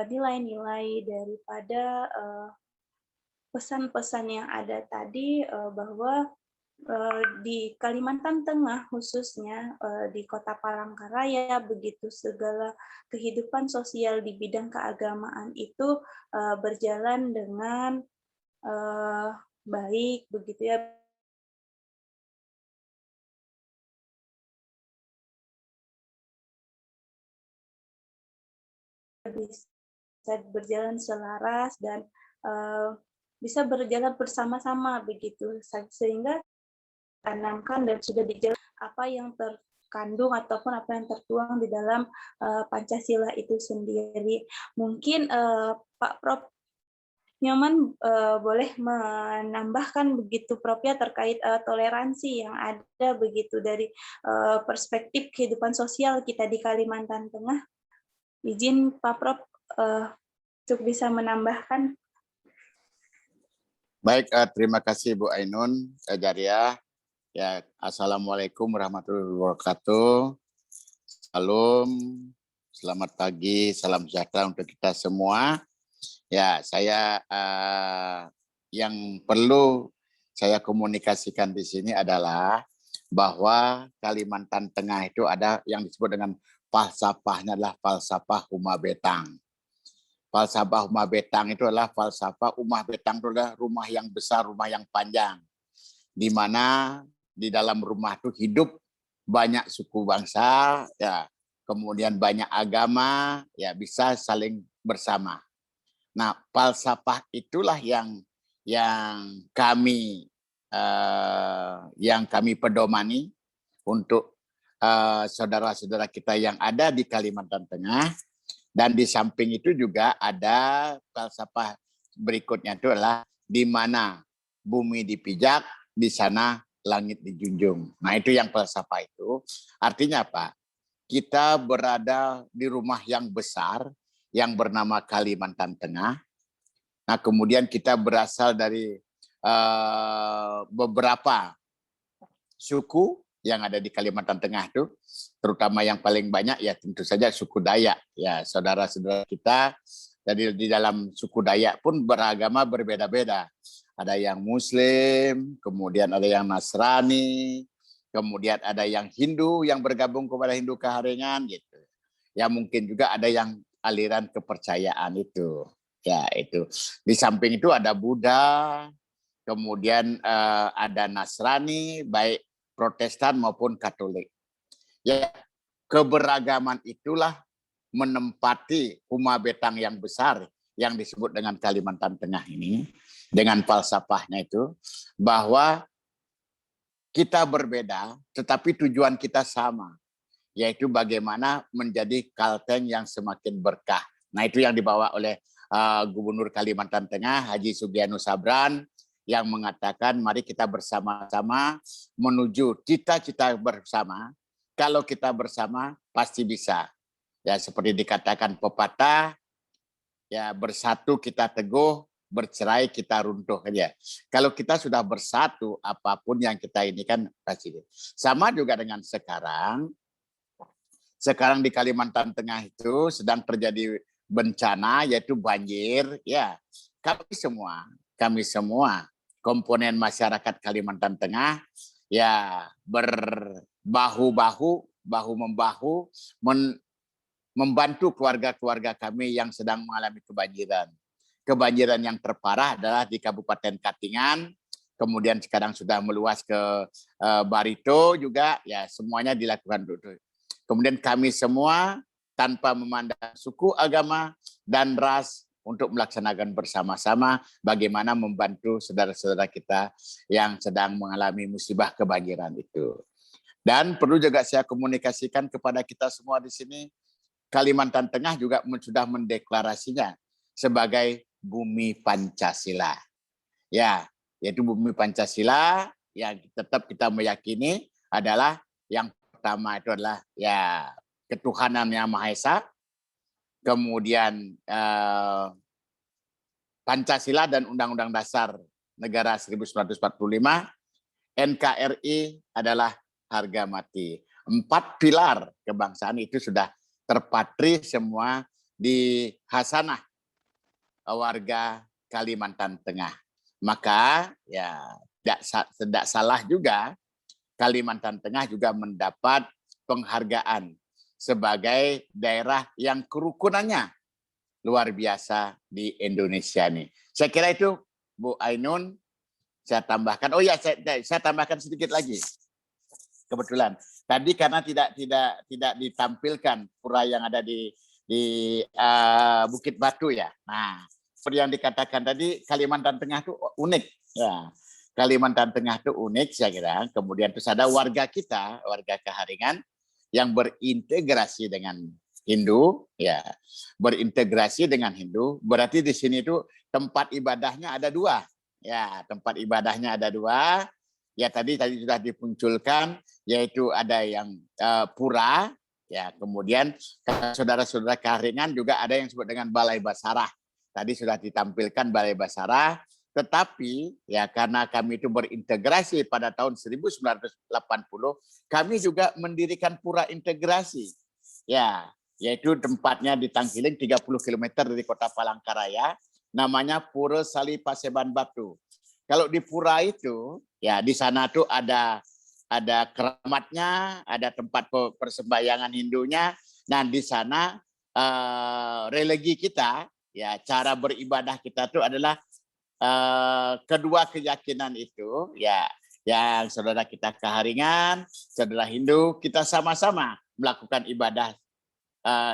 nilai-nilai daripada pesan-pesan yang ada tadi bahwa di Kalimantan Tengah khususnya di Kota Palangkaraya begitu segala kehidupan sosial di bidang keagamaan itu berjalan dengan baik begitu ya, bisa berjalan selaras dan bisa berjalan bersama-sama begitu, sehingga tanamkan dan sudah dijelaskan apa yang terkandung ataupun apa yang tertuang di dalam Pancasila itu sendiri. Mungkin Pak Prof Nyoman boleh menambahkan begitu Prof ya terkait toleransi yang ada begitu dari perspektif kehidupan sosial kita di Kalimantan Tengah. Izin Pak Prof untuk bisa menambahkan. Baik, terima kasih Bu Ainun Jariah. Ya, assalamualaikum warahmatullahi wabarakatuh. Salam, selamat pagi, salam sejahtera untuk kita semua. Ya, saya yang perlu saya komunikasikan di sini adalah bahwa Kalimantan Tengah itu ada yang disebut dengan falsafahnya adalah falsafah Umah Betang. Falsafah Umah Betang itu adalah falsafah Umah Betang itu adalah rumah yang besar, rumah yang panjang, di mana di dalam rumah itu hidup banyak suku bangsa, ya, kemudian banyak agama, ya bisa saling bersama. Nah, falsafah itulah yang kami pedomani untuk saudara-saudara kita yang ada di Kalimantan Tengah. Dan di samping itu juga ada falsafah berikutnya itu adalah di mana bumi dipijak, di sana langit dijunjung. Nah, itu yang falsafah itu. Artinya apa? Kita berada di rumah yang besar yang bernama Kalimantan Tengah. Nah, kemudian kita berasal dari beberapa suku yang ada di Kalimantan Tengah itu, terutama yang paling banyak ya tentu saja suku Dayak. Ya, saudara-saudara kita dari di dalam suku Dayak pun beragama berbeda-beda. Ada yang Muslim, kemudian ada yang Nasrani, kemudian ada yang Hindu yang bergabung kepada Hindu Keharingan gitu. Ya mungkin juga ada yang aliran kepercayaan itu. Ya itu. Di samping itu ada Buddha, kemudian ada Nasrani, baik Protestan maupun Katolik. Ya, keberagaman itulah menempati Umah Betang yang besar yang disebut dengan Kalimantan Tengah ini, dengan falsafahnya itu, bahwa kita berbeda, tetapi tujuan kita sama, yaitu bagaimana menjadi Kalteng yang semakin berkah. Nah, itu yang dibawa oleh Gubernur Kalimantan Tengah, Haji Sugianto Sabran, yang mengatakan mari kita bersama-sama menuju cita-cita bersama. Kalau kita bersama pasti bisa. Ya seperti dikatakan pepatah, ya bersatu kita teguh, bercerai kita runtuh aja. Kalau kita sudah bersatu, apapun yang kita ini kan pasti. Sama juga dengan sekarang. Sekarang di Kalimantan Tengah itu sedang terjadi bencana yaitu banjir. Ya, kami semua komponen masyarakat Kalimantan Tengah ya berbahu-bahu, bahu-membahu membantu keluarga-keluarga kami yang sedang mengalami kebanjiran. Kebanjiran yang terparah adalah di Kabupaten Katingan, kemudian sekarang sudah meluas ke Barito juga, ya semuanya dilakukan dulu. Kemudian kami semua tanpa memandang suku, agama, dan ras untuk melaksanakan bersama-sama bagaimana membantu saudara-saudara kita yang sedang mengalami musibah kebanjiran itu. Dan perlu juga saya komunikasikan kepada kita semua di sini, Kalimantan Tengah juga sudah mendeklarasinya sebagai bumi Pancasila. Ya, yaitu bumi Pancasila yang tetap kita meyakini adalah yang pertama itu adalah ya ketuhanan yang Maha Esa, kemudian Pancasila dan Undang-Undang Dasar Negara 1945, NKRI adalah harga mati. 4 pilar kebangsaan itu sudah terpatri semua di hasanah warga Kalimantan Tengah. Maka ya tidak salah juga Kalimantan Tengah juga mendapat penghargaan sebagai daerah yang kerukunannya luar biasa di Indonesia nih. Saya kira itu Bu Ainun, saya tambahkan. Oh ya, saya tambahkan sedikit lagi. Kebetulan tadi karena tidak ditampilkan pura yang ada di Bukit Batu ya. Nah, seperti yang dikatakan tadi, Kalimantan Tengah itu unik. Ya, Kalimantan Tengah itu unik saya kira. Kemudian terus ada warga kita, warga Keharingan yang berintegrasi dengan Hindu, ya, berintegrasi dengan Hindu. Berarti di sini itu tempat ibadahnya ada 2. Ya, tempat ibadahnya ada 2. Ya tadi sudah dimunculkan, yaitu ada yang pura, ya kemudian saudara-saudara Keharingan juga ada yang disebut dengan Balai Basarah. Tadi sudah ditampilkan Balai Basarah, tetapi ya karena kami itu berintegrasi pada tahun 1980, kami juga mendirikan pura integrasi. Ya, yaitu tempatnya di Tangkiling 30 km dari Kota Palangkaraya, namanya Pura Sali Paseban Batu. kalau di pura itu, ya di sana tuh ada keramatnya, ada tempat persembahyangan Hindunya. Nah di sana religi kita, ya cara beribadah kita tuh adalah kedua keyakinan itu, ya yang saudara kita Keharingan, saudara Hindu, kita sama-sama melakukan ibadah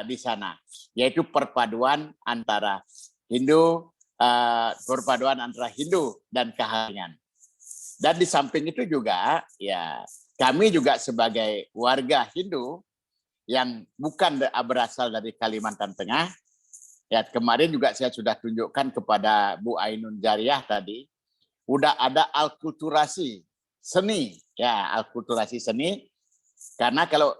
di sana, yaitu perpaduan antara Hindu dan Keharingan. Dan di samping itu juga, ya kami juga sebagai warga Hindu yang bukan berasal dari Kalimantan Tengah, ya kemarin juga saya sudah tunjukkan kepada Bu Ainun Jariah tadi, udah ada alkulturasi seni, ya alkulturasi seni, karena kalau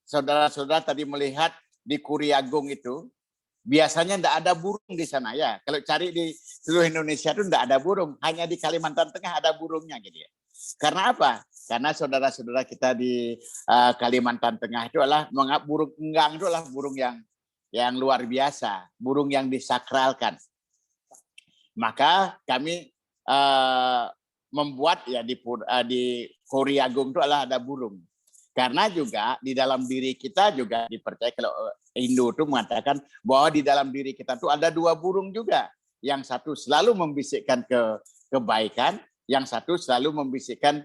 saudara-saudara tadi melihat di Kuriagung itu, biasanya tidak ada burung di sana ya. Kalau cari di seluruh Indonesia itu tidak ada burung, hanya di Kalimantan Tengah ada burungnya gitu ya. Karena apa? Karena saudara-saudara kita di Kalimantan Tengah itu adalah burung enggang, itu adalah burung yang luar biasa, burung yang disakralkan. Maka kami membuat ya di Kuriagung itu adalah ada burung. Karena juga di dalam diri kita juga dipercaya, kalau Hindu itu mengatakan bahwa di dalam diri kita itu ada dua burung juga. Yang satu selalu membisikkan kebaikan, yang satu selalu membisikkan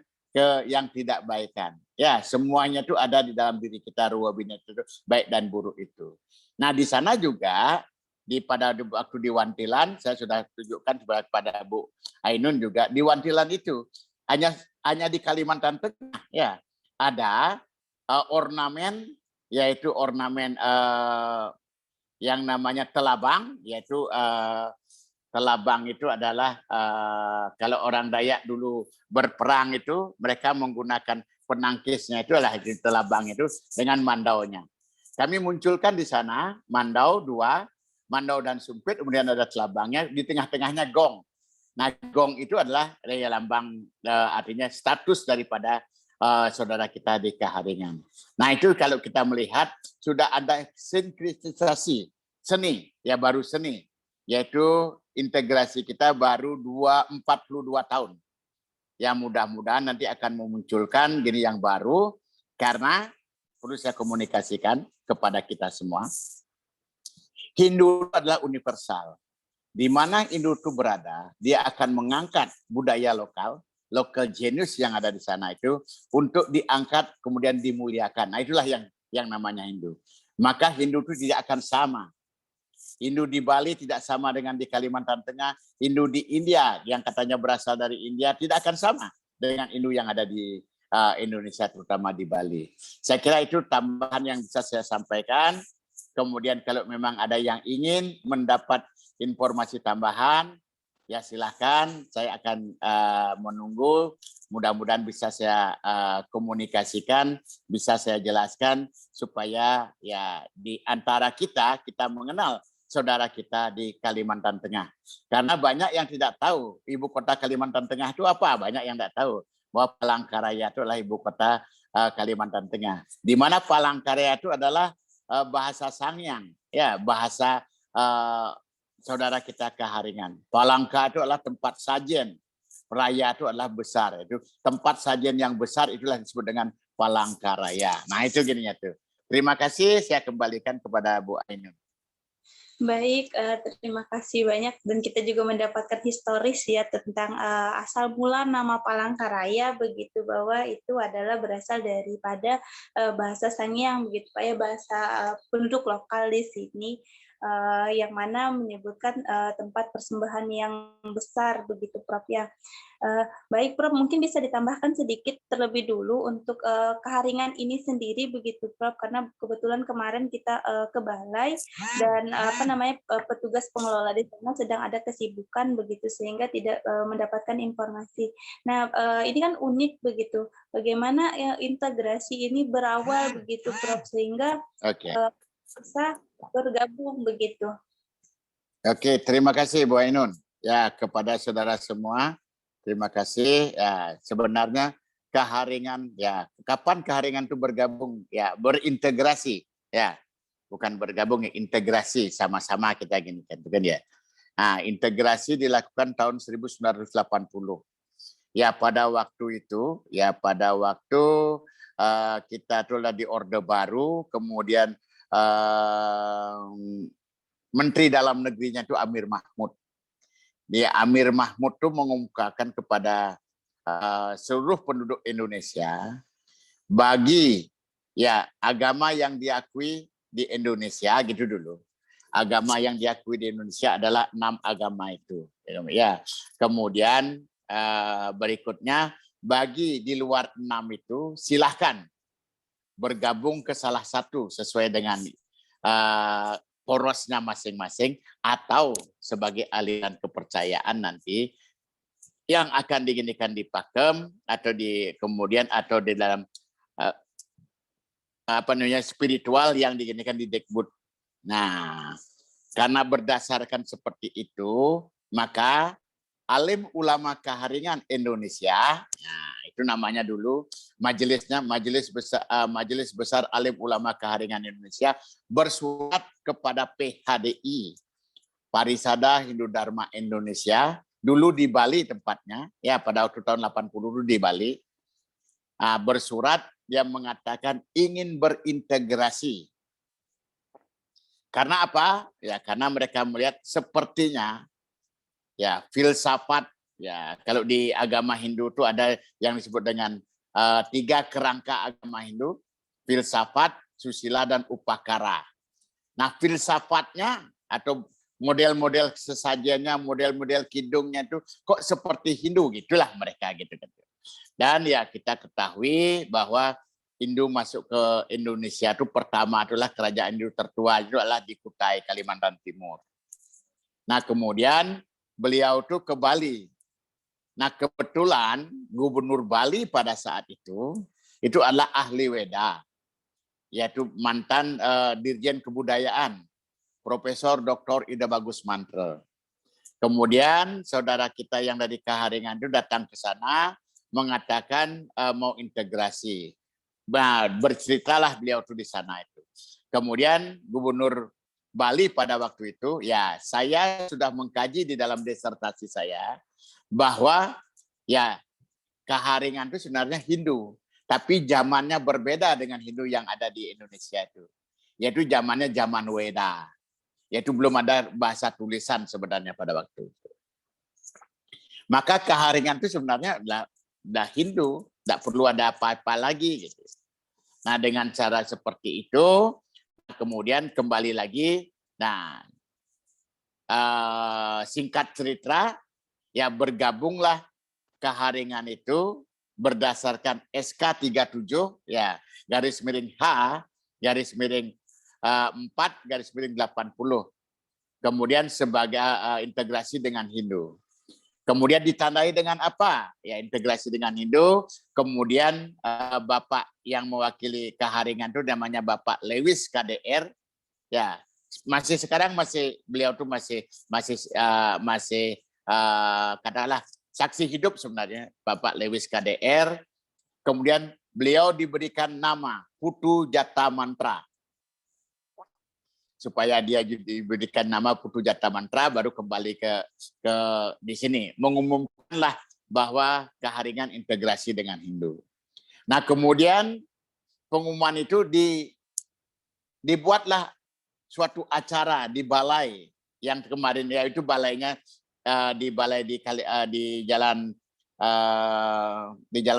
yang tidak baikan. Ya, semuanya itu ada di dalam diri kita, ruwa bina itu baik dan buruk itu. Nah, di sana juga pada waktu di Wantilan, saya sudah tunjukkan kepada Bu Ainun juga, di Wantilan itu hanya di Kalimantan Tengah ya ada ornamen, yaitu ornamen yang namanya telabang, yaitu telabang itu adalah kalau orang Dayak dulu berperang itu mereka menggunakan penangkisnya itu adalah telabang itu dengan mandaunya. Kami munculkan di sana mandau dua, mandau dan sumpit, kemudian ada telabangnya, di tengah-tengahnya gong. Nah, gong itu adalah lambang artinya status daripada saudara kita di Keharingan. Nah, itu kalau kita melihat sudah ada sinkritisasi seni, ya baru seni, yaitu integrasi kita baru 42 tahun. Ya mudah-mudahan nanti akan memunculkan gini yang baru, karena perlu saya komunikasikan kepada kita semua. Hindu adalah universal. Di mana Hindu itu berada, dia akan mengangkat budaya lokal genius yang ada di sana itu untuk diangkat kemudian dimuliakan. Nah, itulah yang namanya Hindu. Maka Hindu itu tidak akan sama. Hindu di Bali tidak sama dengan di Kalimantan Tengah. Hindu di India yang katanya berasal dari India tidak akan sama dengan Hindu yang ada di Indonesia, terutama di Bali. Saya kira itu tambahan yang bisa saya sampaikan. Kemudian kalau memang ada yang ingin mendapat informasi tambahan, ya silahkan, saya akan menunggu. Mudah-mudahan bisa saya komunikasikan, bisa saya jelaskan supaya ya di antara kita mengenal saudara kita di Kalimantan Tengah. Karena banyak yang tidak tahu ibu kota Kalimantan Tengah itu apa, banyak yang tidak tahu bahwa Palangkaraya itu adalah ibu kota Kalimantan Tengah. Di mana Palangkaraya itu adalah bahasa Sangyang, ya bahasa saudara kita Keharingan. Palangka itu adalah tempat sajen. Raya itu adalah besar. Itu tempat sajen yang besar itulah disebut dengan Palangkaraya. Nah, itu gininya tuh. Terima kasih, saya kembalikan kepada Bu Ainun. Baik, terima kasih banyak, dan kita juga mendapatkan historis ya tentang asal mula nama Palangkaraya, begitu, bahwa itu adalah berasal daripada bahasa Sangiang, begitu Pak ya, bahasa penduduk lokal di sini, yang mana menyebutkan tempat persembahan yang besar, begitu Prof ya. Baik Prof, mungkin bisa ditambahkan sedikit terlebih dulu untuk Keharingan ini sendiri, begitu Prof, karena kebetulan kemarin kita ke Balai dan petugas pengelola di sana sedang ada kesibukan, begitu, sehingga tidak mendapatkan informasi. Nah, ini kan unik, begitu. Bagaimana integrasi ini berawal, begitu Prof, sehingga bisa bergabung, begitu. Oke, terima kasih Bu Ainun. Ya, kepada saudara semua, terima kasih. Ya, sebenarnya Keharingan, ya kapan Keharingan itu bergabung, ya berintegrasi, ya bukan bergabung, ya integrasi, sama-sama kita gini kan ya. Nah, integrasi dilakukan tahun 1980. Ya pada waktu itu, kita telah di Orde Baru, kemudian Menteri Dalam Negerinya itu Amir Mahmud. Amir Mahmud itu mengumumkakan kepada seluruh penduduk Indonesia, bagi agama yang diakui di Indonesia gitu dulu. Agama yang diakui di Indonesia adalah 6 agama itu. Ya, kemudian berikutnya bagi di luar 6 itu silahkan bergabung ke salah satu sesuai dengan porosnya masing-masing atau sebagai aliran kepercayaan nanti yang akan diginikan di Pakem atau kemudian atau di dalam spiritual yang diginikan di Dekbud. Nah, karena berdasarkan seperti itu, maka Alim Ulama Kaharingan Indonesia, nah itu namanya dulu Majelis Besar Alim Ulama Kaharingan Indonesia, bersurat kepada PHDI, Parisada Hindu Dharma Indonesia, dulu di Bali tempatnya, ya pada waktu tahun 80 dulu di Bali, bersurat yang mengatakan ingin berintegrasi. Karena apa? Ya karena mereka melihat sepertinya ya filsafat, ya kalau di agama Hindu itu ada yang disebut dengan 3 kerangka agama Hindu, filsafat, susila, dan upakara. Nah filsafatnya atau model-model sesajennya, model-model kidungnya itu kok seperti Hindu, gitulah mereka gitu. Dan ya kita ketahui bahwa Hindu masuk ke Indonesia itu pertama adalah kerajaan Hindu tertua itu adalah di Kutai, Kalimantan Timur. Nah kemudian beliau itu ke Bali. Nah kebetulan Gubernur Bali pada saat itu adalah ahli Weda, yaitu mantan Dirjen Kebudayaan, Profesor Dr. Ida Bagus Mantre. Kemudian saudara kita yang dari Kaharingan itu datang ke sana mengatakan mau integrasi. Nah, berceritalah beliau itu di sana itu. Kemudian Gubernur Bali pada waktu itu, ya saya sudah mengkaji di dalam disertasi saya bahwa ya Kaharingan itu sebenarnya Hindu, tapi zamannya berbeda dengan Hindu yang ada di Indonesia itu. Yaitu zamannya zaman Weda. Yaitu belum ada bahasa tulisan sebenarnya pada waktu itu. Maka Kaharingan itu sebenarnya adalah Hindu, tidak perlu ada apa-apa lagi gitu. Nah dengan cara seperti itu kemudian kembali lagi, nah singkat cerita ya bergabunglah Kaharingan itu berdasarkan SK 37 ya garis miring H garis miring 4 garis miring 80, kemudian sebagai integrasi dengan Hindu. Kemudian ditandai dengan apa? Ya integrasi dengan Hindu. Kemudian Bapak yang mewakili Kaharingan itu namanya Bapak Lewis KDR. Ya, sekarang beliau tuh masih katakanlah saksi hidup sebenarnya Bapak Lewis KDR. Kemudian beliau diberikan nama Putu Jata Mantra. Supaya dia diberikan nama Putu Jata Mantra, baru kembali ke di sini mengumumkanlah bahwa Kaharingan integrasi dengan Hindu. Nah kemudian pengumuman itu dibuatlah suatu acara di balai yang kemarin yaitu balainya di balai di jalan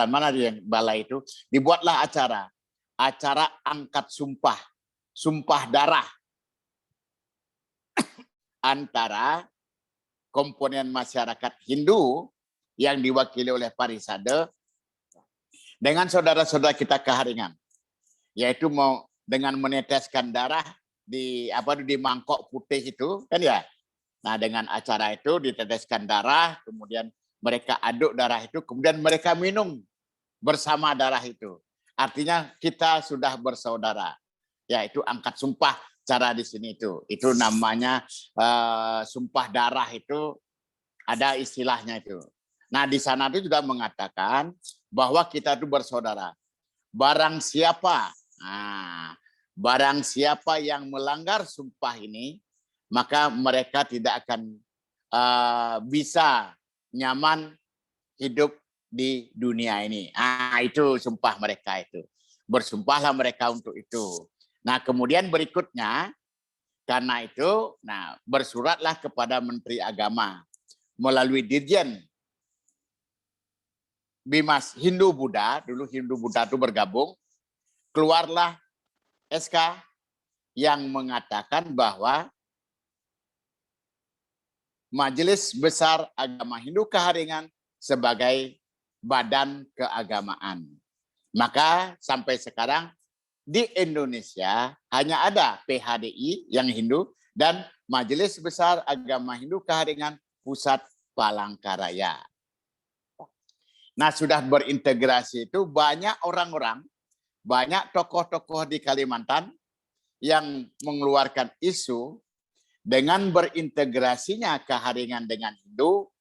mana yang balai itu dibuatlah acara angkat sumpah darah antara komponen masyarakat Hindu yang diwakili oleh Parisade dengan saudara-saudara kita Kaharingan, yaitu mau dengan meneteskan darah di mangkok putih itu kan ya. Nah dengan acara itu diteteskan darah, kemudian mereka aduk darah itu, kemudian mereka minum bersama darah itu. Artinya kita sudah bersaudara. Ya itu angkat sumpah. Cara di sini itu namanya sumpah darah, itu ada istilahnya itu. Nah di sana itu juga mengatakan bahwa kita itu bersaudara. Barang siapa yang melanggar sumpah ini, maka mereka tidak akan bisa nyaman hidup di dunia ini. Itu sumpah mereka itu. Bersumpahlah mereka untuk itu. Nah, kemudian berikutnya, karena itu, bersuratlah kepada Menteri Agama melalui Dirjen Bimas Hindu-Buddha, dulu Hindu-Buddha itu bergabung, keluarlah SK yang mengatakan bahwa Majelis Besar Agama Hindu Kaharingan sebagai badan keagamaan. Maka sampai sekarang di Indonesia hanya ada PHDI yang Hindu dan Majelis Besar Agama Hindu Kaharingan Pusat Palangkaraya. Nah, sudah berintegrasi itu banyak orang-orang, banyak tokoh-tokoh di Kalimantan yang mengeluarkan isu dengan berintegrasinya Kaharingan dengan Hindu,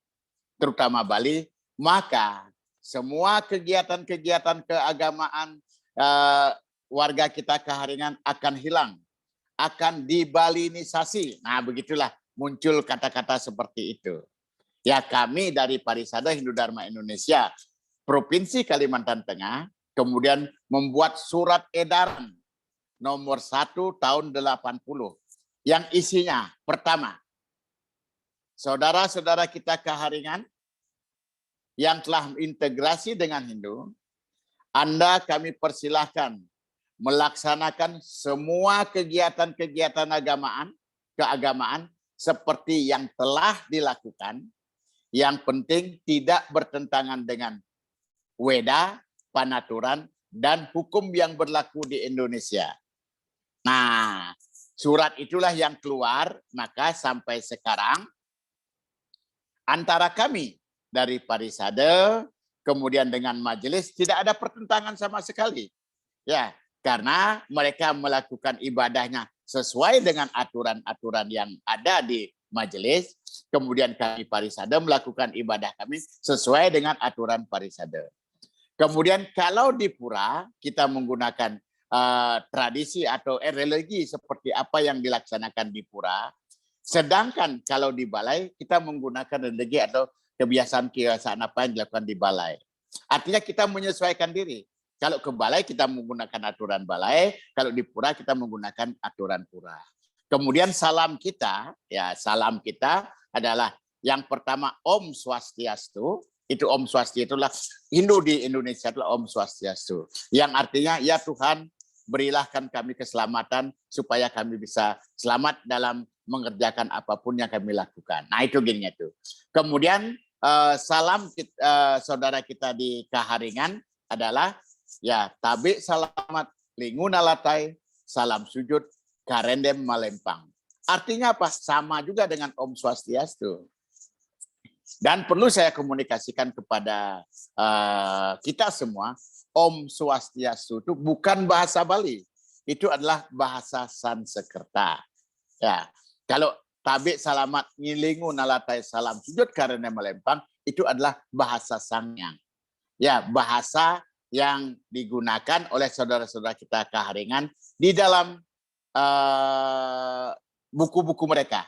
terutama Bali, maka semua kegiatan-kegiatan keagamaan warga kita Kaharingan akan hilang, akan dibalinisasi. Nah, begitulah muncul kata-kata seperti itu. Ya, kami dari Parisada Hindu Dharma Indonesia Provinsi Kalimantan Tengah kemudian membuat surat edaran nomor 1 tahun 80 yang isinya pertama, saudara-saudara kita Kaharingan yang telah integrasi dengan Hindu, Anda kami persilahkan melaksanakan semua kegiatan-kegiatan keagamaan seperti yang telah dilakukan. Yang penting tidak bertentangan dengan weda, panaturan, dan hukum yang berlaku di Indonesia. Nah, surat itulah yang keluar, maka sampai sekarang antara kami dari Parisade, kemudian dengan majelis tidak ada pertentangan sama sekali. Ya, karena mereka melakukan ibadahnya sesuai dengan aturan-aturan yang ada di majelis, kemudian kami Parisade melakukan ibadah kami sesuai dengan aturan Parisade. Kemudian kalau di pura kita menggunakan tradisi atau religi seperti apa yang dilaksanakan di pura, sedangkan kalau di balai kita menggunakan religi atau kebiasaan-kebiasaan apa yang dilakukan di balai. Artinya kita menyesuaikan diri. Kalau ke balai kita menggunakan aturan balai, kalau di pura kita menggunakan aturan pura. Kemudian salam kita adalah yang pertama Om Swastiastu. Itu Om Swastiastu itulah Hindu di Indonesia adalah Om Swastiastu. Yang artinya ya Tuhan berilah kami keselamatan supaya kami bisa selamat dalam mengerjakan apapun yang kami lakukan. Nah itu gini itu. Kemudian salam saudara kita di Kaharingan adalah ya tabi salamat lingunalatai salam sujud Karendem Malempang. Artinya apa? Sama juga dengan Om Swastiastu. Dan perlu saya komunikasikan kepada kita semua, Om Swastiastu itu bukan bahasa Bali. Itu adalah bahasa Sanskerta. Ya, kalau tabi salamat ngilingu nalatai salam sujud Karendem Malempang itu adalah bahasa Sangyang. Ya, bahasa yang digunakan oleh saudara-saudara kita Kaharingan di dalam buku-buku mereka,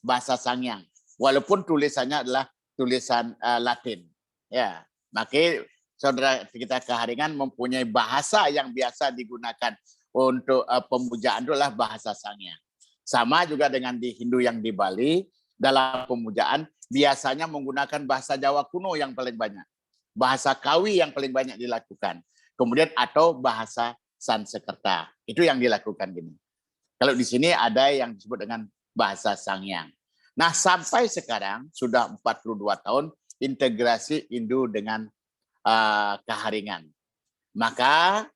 bahasa Sangyang, walaupun tulisannya adalah tulisan Latin. Ya, maka saudara kita Kaharingan mempunyai bahasa yang biasa digunakan untuk pemujaan adalah bahasa Sangyang. Sama juga dengan di Hindu yang di Bali, dalam pemujaan biasanya menggunakan bahasa Jawa kuno yang paling banyak, bahasa Kawi yang paling banyak dilakukan, kemudian atau bahasa Sanskerta. Itu yang dilakukan gini. Kalau di sini ada yang disebut dengan bahasa Sangyang. Nah, sampai sekarang sudah 42 tahun integrasi Hindu dengan Kaharingan. Maka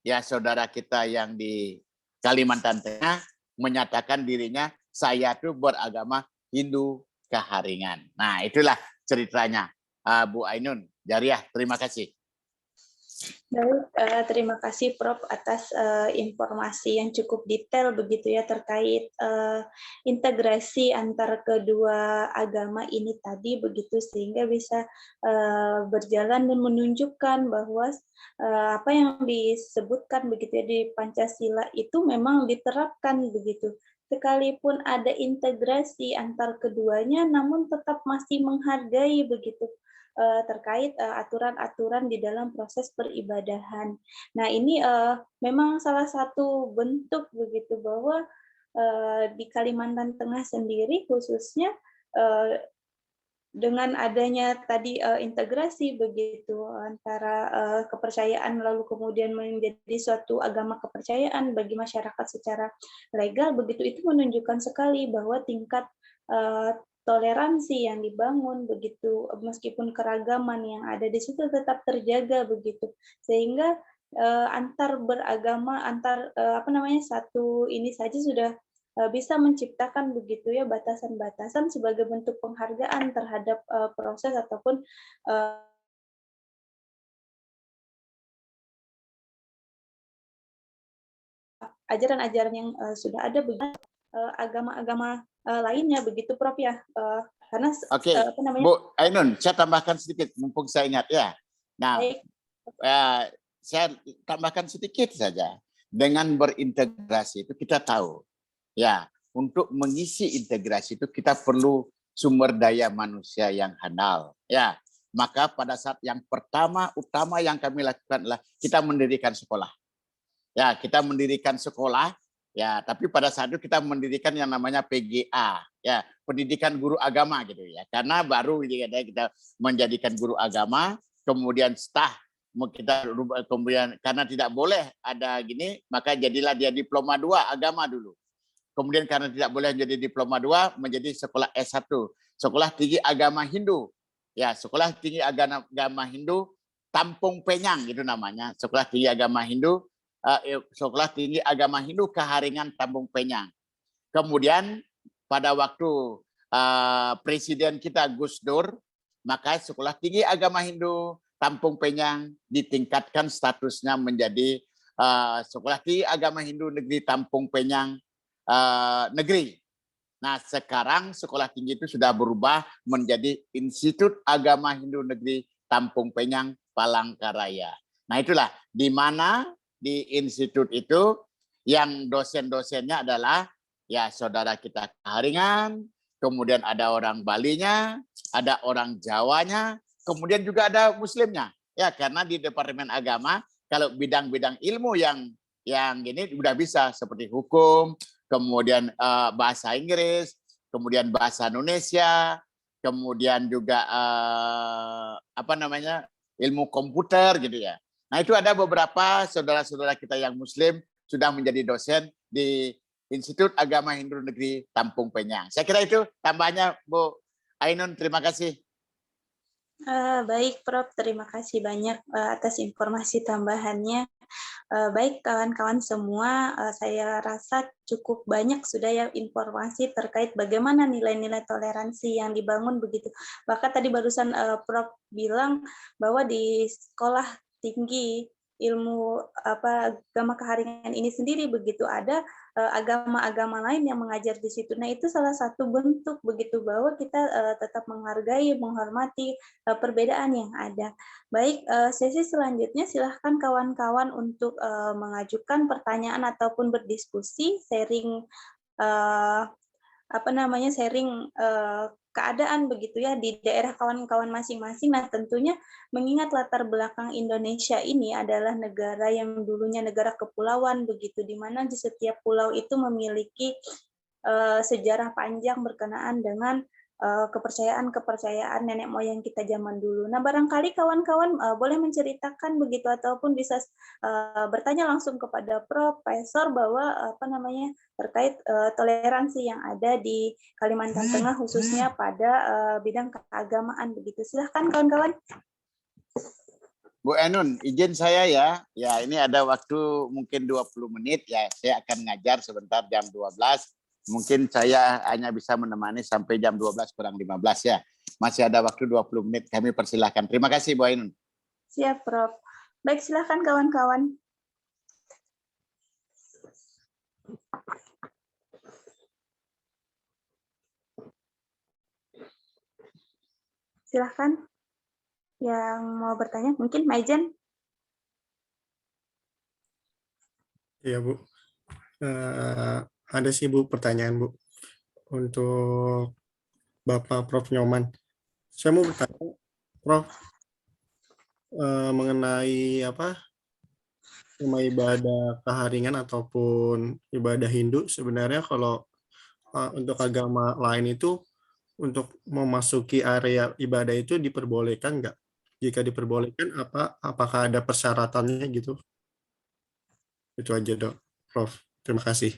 ya saudara kita yang di Kalimantan Tengah menyatakan dirinya saya tuh beragama Hindu Kaharingan. Nah, itulah ceritanya. Bu Ainun, Jariah, terima kasih. Baik, terima kasih Prof atas informasi yang cukup detail begitu ya terkait integrasi antara kedua agama ini tadi begitu sehingga bisa berjalan dan menunjukkan bahwa apa yang disebutkan begitu ya di Pancasila itu memang diterapkan begitu sekalipun ada integrasi antar keduanya, namun tetap masih menghargai begitu terkait aturan-aturan di dalam proses peribadahan. Nah, ini memang salah satu bentuk begitu bahwa di Kalimantan Tengah sendiri khususnya dengan adanya tadi integrasi begitu antara kepercayaan lalu kemudian menjadi suatu agama kepercayaan bagi masyarakat secara legal begitu, itu menunjukkan sekali bahwa tingkat toleransi yang dibangun begitu, meskipun keragaman yang ada di situ tetap terjaga begitu, sehingga antar beragama antar satu ini saja sudah bisa menciptakan begitu ya batasan-batasan sebagai bentuk penghargaan terhadap proses ataupun ajaran-ajaran yang sudah ada begitu agama-agama lainnya begitu Prof ya. Karena Oke, Bu Ainun, saya tambahkan sedikit mumpung saya ingat ya. Nah, saya tambahkan sedikit saja. Dengan berintegrasi itu kita tahu ya, untuk mengisi integrasi itu kita perlu sumber daya manusia yang handal. Ya, maka pada saat yang utama yang kami lakukan adalah kita mendirikan sekolah. Ya, kita mendirikan sekolah. Ya, tapi pada saat itu kita mendirikan yang namanya PGA, ya, pendidikan guru agama gitu ya. Karena baru kita menjadikan guru agama, kemudian kemudian karena tidak boleh ada gini, maka jadilah dia diploma 2 agama dulu. Kemudian karena tidak boleh menjadi diploma 2 menjadi sekolah S1, sekolah tinggi agama Hindu. Ya, sekolah tinggi agama Hindu Tampung Penyang itu namanya, sekolah tinggi agama Hindu sekolah tinggi agama Hindu Kaharingan Tampung Penyang. Kemudian pada waktu presiden kita Gus Dur, maka sekolah tinggi agama Hindu Tampung Penyang ditingkatkan statusnya menjadi sekolah tinggi agama Hindu negeri Tampung Penyang negeri. Nah, sekarang sekolah tinggi itu sudah berubah menjadi Institut Agama Hindu Negeri Tampung Penyang Palangkaraya. Nah, itulah di mana di institut itu yang dosen-dosennya adalah ya saudara kita Kaharingan, kemudian ada orang Balinya, ada orang Jawanya, kemudian juga ada Muslimnya. Ya, karena di Departemen Agama kalau bidang-bidang ilmu yang gini udah bisa seperti hukum, kemudian bahasa Inggris, kemudian bahasa Indonesia, kemudian juga ilmu komputer gitu ya. Nah, itu ada beberapa saudara-saudara kita yang Muslim sudah menjadi dosen di Institut Agama Hindu Negeri Tampung Penyang. Saya kira itu tambahnya, Bu Ainun. Terima kasih. Baik, Prof. Terima kasih banyak atas informasi tambahannya. Baik kawan-kawan semua, saya rasa cukup banyak sudah ya informasi terkait bagaimana nilai-nilai toleransi yang dibangun begitu. Bahkan tadi barusan Prof bilang bahwa di sekolah tinggi ilmu agama Kaharingan ini sendiri begitu ada agama-agama lain yang mengajar di situ. Nah, itu salah satu bentuk begitu bahwa kita tetap menghargai, menghormati perbedaan yang ada. Baik, sesi selanjutnya silahkan kawan-kawan untuk mengajukan pertanyaan ataupun berdiskusi, sharing sharing keadaan begitu ya di daerah kawan-kawan masing-masing. Nah, tentunya mengingat latar belakang Indonesia ini adalah negara yang dulunya negara kepulauan begitu, di mana di setiap pulau itu memiliki sejarah panjang berkenaan dengan kepercayaan nenek moyang kita zaman dulu. Nah, barangkali kawan-kawan boleh menceritakan begitu ataupun bisa bertanya langsung kepada Profesor bahwa terkait toleransi yang ada di Kalimantan Tengah khususnya pada bidang keagamaan begitu. Silahkan kawan-kawan. Bu Ainun, izin saya ya. Ya, ini ada waktu mungkin 20 menit ya. Saya akan ngajar sebentar jam 12. Mungkin saya hanya bisa menemani sampai jam 12 kurang 15 ya. Masih ada waktu 20 menit, kami persilahkan. Terima kasih Bu Ainun. Siap, Prof. Baik, silahkan kawan-kawan. Silahkan yang mau bertanya, mungkin Maijen. Iya, Bu. Ada sih Bu pertanyaan Bu untuk Bapak Prof. Nyoman. Saya mau bertanya, Prof, mengenai apa rumah ibadah Kaharingan ataupun ibadah Hindu. Sebenarnya kalau untuk agama lain itu untuk memasuki area ibadah itu diperbolehkan nggak? Jika diperbolehkan, apakah ada persyaratannya gitu? Itu aja dok, Prof. Terima kasih.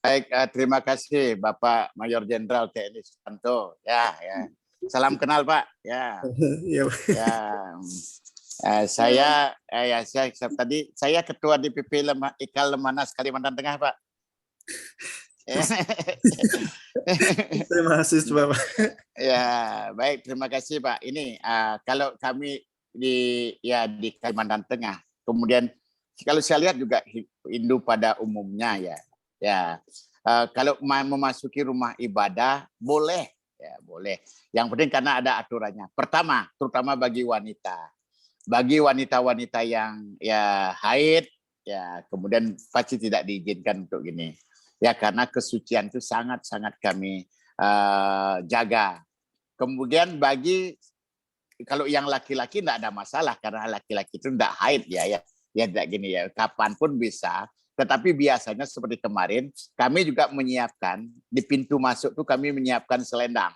Baik, terima kasih Bapak Mayor Jenderal TNI Sutanto. Ya, ya. Salam kenal Pak. Ya, Ya, ya. Saya tadi saya ketua DPP IKAL Lemanas Kalimantan Tengah Pak. terima kasih Bapak. Ya, baik, terima kasih Pak. Ini kalau kami di Kalimantan Tengah, kemudian kalau saya lihat juga Hindu pada umumnya ya kalau memasuki rumah ibadah boleh, ya boleh. Yang penting karena ada aturannya. Pertama, terutama bagi wanita yang ya haid, ya kemudian pasti tidak diizinkan untuk gini. Ya karena kesucian itu sangat-sangat kami jaga. Kemudian kalau yang laki-laki tidak ada masalah karena laki-laki itu tidak haid ya tidak gini ya, kapanpun bisa. Tetapi biasanya seperti kemarin kami juga menyiapkan di pintu masuk tuh kami menyiapkan selendang.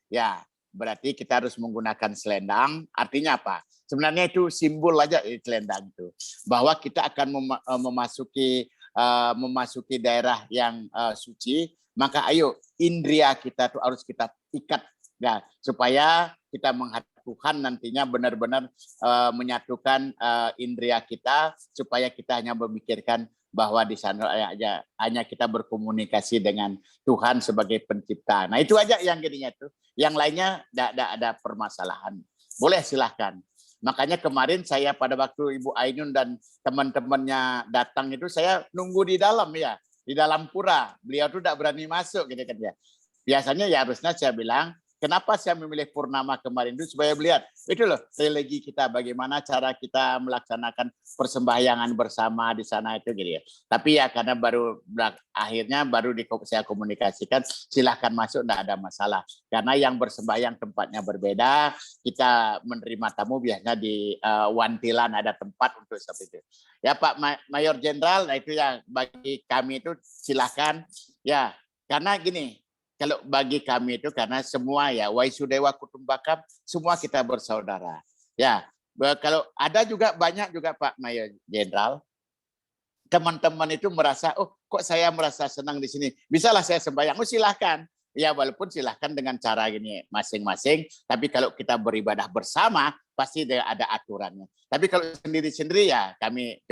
Ya, berarti kita harus menggunakan selendang. Artinya apa? Sebenarnya itu simbol aja selendang itu bahwa kita akan memasuki daerah yang suci. Maka ayo indria kita tuh harus kita ikat ya supaya kita menghadap Tuhan nantinya benar-benar menyatukan indria kita supaya kita hanya memikirkan bahwa di sana hanya kita berkomunikasi dengan Tuhan sebagai pencipta. Nah itu aja yang jadinya itu. Yang lainnya tidak ada permasalahan. Boleh silahkan. Makanya kemarin saya pada waktu Ibu Ainun dan teman-temannya datang itu saya nunggu di dalam ya, di dalam pura. Beliau tuh tidak berani masuk gitu kan ya. Biasanya ya harusnya saya bilang, kenapa saya memilih Purnama kemarin itu supaya melihat itu loh religi kita, bagaimana cara kita melaksanakan persembahyangan bersama di sana itu gitu ya. Tapi ya karena akhirnya saya komunikasikan silahkan masuk, tidak ada masalah. Karena yang bersembahyang tempatnya berbeda, kita menerima tamu biasanya di Wantilan ada tempat untuk seperti itu. Ya Pak Mayor Jenderal, nah itu ya bagi kami itu silahkan ya karena gini. Kalau bagi kami itu karena semua ya Waisudewa Kutumbakam semua kita bersaudara. Ya, kalau ada juga banyak juga Pak Mayor Jenderal teman-teman itu merasa kok saya merasa senang di sini. Bisalah saya sembahyang. Silahkan. Ya walaupun silahkan dengan cara gini masing-masing. Tapi kalau kita beribadah bersama pasti ada aturannya. Tapi kalau sendiri-sendiri ya kami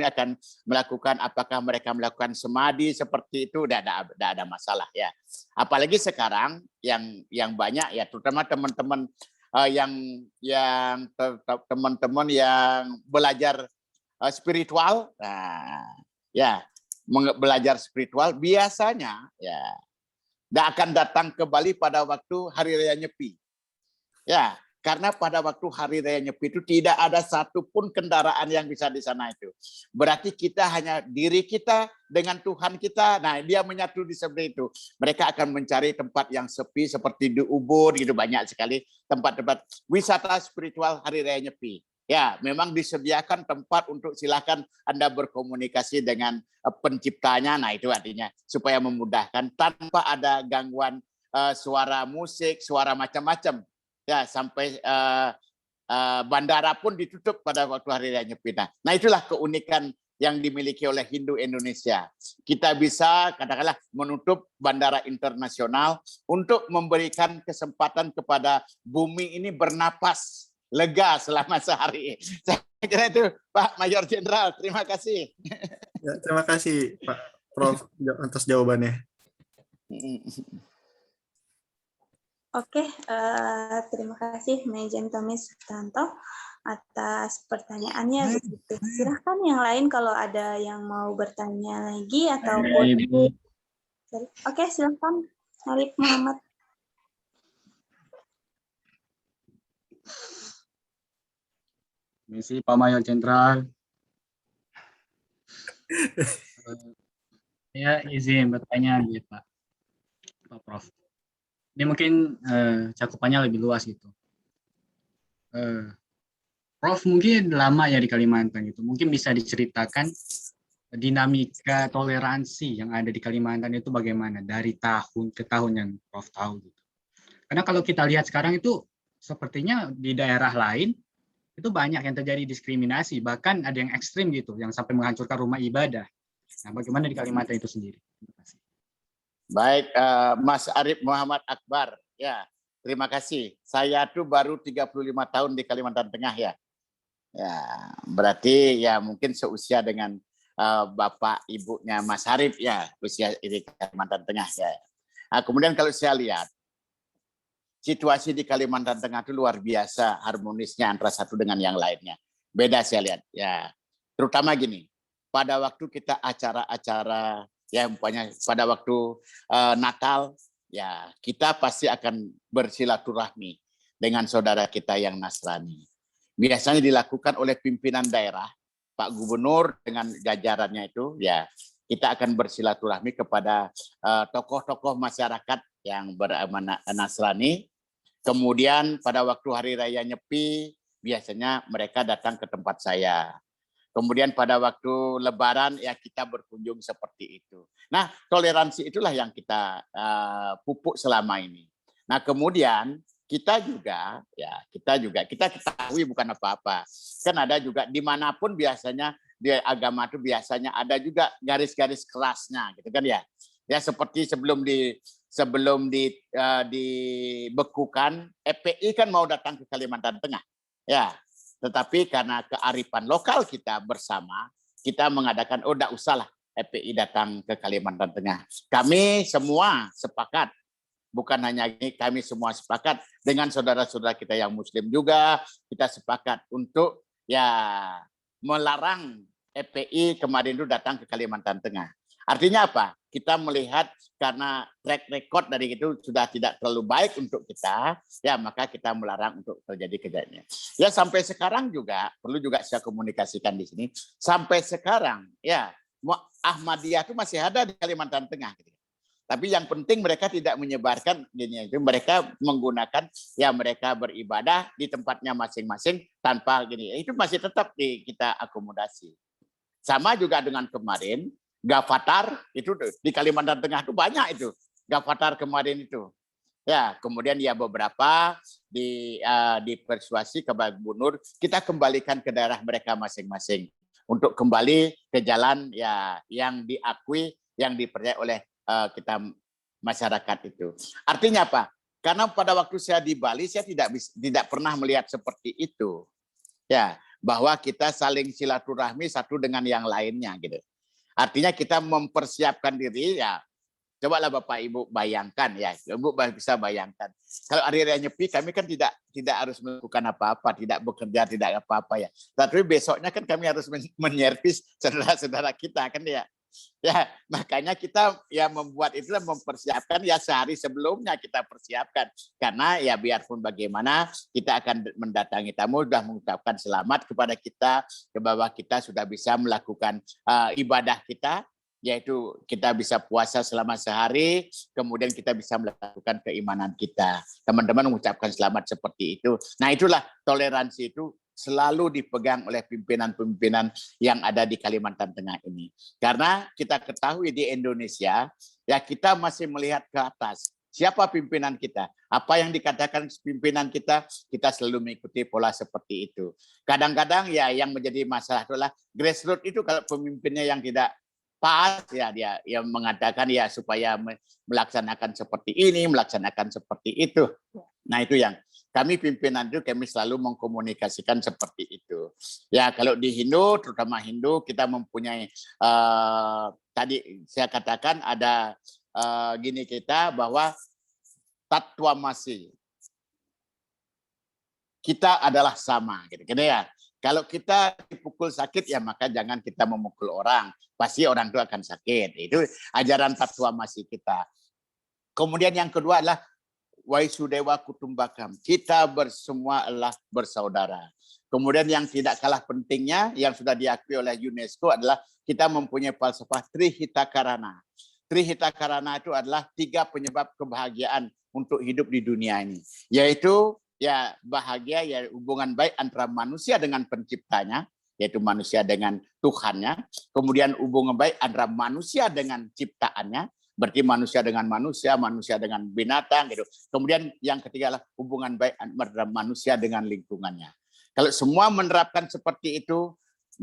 akan melakukan apakah mereka melakukan semadi seperti itu tidak ada masalah ya. Apalagi sekarang yang banyak ya terutama teman-teman teman-teman yang belajar spiritual, belajar spiritual biasanya ya tidak akan datang ke Bali pada waktu Hari Raya Nyepi. Ya, karena pada waktu Hari Raya Nyepi itu tidak ada satupun kendaraan yang bisa di sana itu. Berarti kita hanya diri kita dengan Tuhan kita. Nah, dia menyatu di seperti itu. Mereka akan mencari tempat yang sepi seperti di Ubud gitu, banyak sekali tempat-tempat wisata spiritual Hari Raya Nyepi. Ya, memang disediakan tempat untuk silakan Anda berkomunikasi dengan penciptanya. Nah, itu artinya supaya memudahkan tanpa ada gangguan suara musik, suara macam-macam. Ya, sampai bandara pun ditutup pada waktu Hari Raya Nyepi. Nah, itulah keunikan yang dimiliki oleh Hindu Indonesia. Kita bisa katakanlah menutup bandara internasional untuk memberikan kesempatan kepada bumi ini bernapas lega selama sehari. Saya kira itu Pak Mayor Jenderal. Terima kasih. Ya, terima kasih Pak Prof atas jawabannya. Oke, terima kasih Majen Tommy Sutanto atas pertanyaannya. Begitu. Silahkan yang lain kalau ada yang mau bertanya lagi ataupun. Oke, silahkan Arif Muhammad. Misi Pak Mayor Jenderal. Saya izin bertanya nih Pak Prof. Ini mungkin cakupannya lebih luas gitu. Prof mungkin lama ya di Kalimantan gitu. Mungkin bisa diceritakan dinamika toleransi yang ada di Kalimantan itu bagaimana dari tahun ke tahun yang Prof tahu gitu. Karena kalau kita lihat sekarang itu sepertinya di daerah lain itu banyak yang terjadi diskriminasi, bahkan ada yang ekstrim gitu, yang sampai menghancurkan rumah ibadah. Nah, bagaimana di Kalimantan itu sendiri? Terima kasih. Baik, Mas Arif Muhammad Akbar. Ya, terima kasih. Saya tuh baru 35 tahun di Kalimantan Tengah ya. Ya, berarti ya mungkin seusia dengan bapak ibunya Mas Arif ya, usia di Kalimantan Tengah ya. Nah, kemudian kalau saya lihat situasi di Kalimantan Tengah itu luar biasa harmonisnya antara satu dengan yang lainnya. Beda saya lihat ya. Terutama gini, pada waktu kita acara-acara ya umpamanya pada waktu Natal ya kita pasti akan bersilaturahmi dengan saudara kita yang Nasrani. Biasanya dilakukan oleh pimpinan daerah, Pak Gubernur dengan jajarannya itu ya kita akan bersilaturahmi kepada tokoh-tokoh masyarakat yang beragama Nasrani. Kemudian pada waktu hari raya Nyepi biasanya mereka datang ke tempat saya. Kemudian pada waktu Lebaran ya kita berkunjung seperti itu. Nah, toleransi itulah yang kita pupuk selama ini. Nah, kemudian kita ketahui bukan apa-apa. Kan ada juga dimanapun biasanya di agama itu biasanya ada juga garis-garis kerasnya, gitu kan ya. Ya seperti sebelum dibekukan, EPI kan mau datang ke Kalimantan Tengah, ya. Tetapi karena kearifan lokal kita bersama, kita mengadakan, oh tidak usahlah EPI datang ke Kalimantan Tengah. Kami semua sepakat, bukan hanya ini, kami semua sepakat dengan saudara-saudara kita yang Muslim juga, kita sepakat untuk ya melarang EPI kemarin itu datang ke Kalimantan Tengah. Artinya apa? Kita melihat karena track record dari itu sudah tidak terlalu baik untuk kita, ya maka kita melarang untuk terjadi kejadian. Ya sampai sekarang juga perlu juga saya komunikasikan di sini. Sampai sekarang ya Ahmadiyah itu masih ada di Kalimantan Tengah. Tapi yang penting mereka tidak menyebarkan gini itu, mereka menggunakan ya mereka beribadah di tempatnya masing-masing tanpa gini. Itu masih tetap kita akomodasi. Sama juga dengan kemarin Gavatar itu di Kalimantan Tengah itu banyak itu Gavatar kemarin itu. Ya, kemudian ya beberapa dipersuasi ke Gubernur kita kembalikan ke daerah mereka masing-masing untuk kembali ke jalan ya yang diakui, yang dipercaya oleh kita masyarakat itu. Artinya apa? Karena pada waktu saya di Bali saya tidak pernah melihat seperti itu. Ya, bahwa kita saling silaturahmi satu dengan yang lainnya gitu. Artinya kita mempersiapkan diri ya. Cobalah Bapak Ibu bayangkan ya, Ibu bisa bayangkan. Kalau hari raya Nyepi kami kan tidak harus melakukan apa-apa, tidak bekerja, tidak apa-apa ya. Tapi besoknya kan kami harus menyervis saudara-saudara kita kan ya. Ya, makanya kita ya membuat itulah mempersiapkan ya sehari sebelumnya kita persiapkan. Karena ya biarpun bagaimana kita akan mendatangi tamu sudah mengucapkan selamat kepada kita bahwa kita sudah bisa melakukan ibadah kita, yaitu kita bisa puasa selama sehari, kemudian kita bisa melakukan keimanan kita. Teman-teman mengucapkan selamat seperti itu. Nah, itulah toleransi itu selalu dipegang oleh pimpinan-pimpinan yang ada di Kalimantan Tengah ini. Karena kita ketahui di Indonesia, ya kita masih melihat ke atas. Siapa pimpinan kita? Apa yang dikatakan pimpinan kita, kita selalu mengikuti pola seperti itu. Kadang-kadang ya yang menjadi masalah adalah grassroots itu kalau pemimpinnya yang tidak pas, ya dia yang mengatakan ya supaya melaksanakan seperti ini, melaksanakan seperti itu. Nah itu yang kami pimpinan itu kami selalu mengkomunikasikan seperti itu. Ya kalau di Hindu, terutama Hindu kita mempunyai tadi saya katakan ada gini kita bahwa tatwamasi. Kita adalah sama gitu ya. Kalau kita dipukul sakit ya maka jangan kita memukul orang. Pasti orang itu akan sakit. Itu ajaran tatwamasi kita. Kemudian yang kedua adalah Waisudewa Kutumbakam. Kita semua adalah bersaudara. Kemudian yang tidak kalah pentingnya, yang sudah diakui oleh UNESCO adalah kita mempunyai falsafah Trihitakarana. Trihitakarana itu adalah 3 penyebab kebahagiaan untuk hidup di dunia ini. Yaitu ya bahagia, ya hubungan baik antara manusia dengan penciptanya, yaitu manusia dengan Tuhannya. Kemudian hubungan baik antara manusia dengan ciptaannya, berarti manusia dengan manusia, manusia dengan binatang gitu. Kemudian yang ketiga adalah hubungan baik antara manusia dengan lingkungannya. Kalau semua menerapkan seperti itu,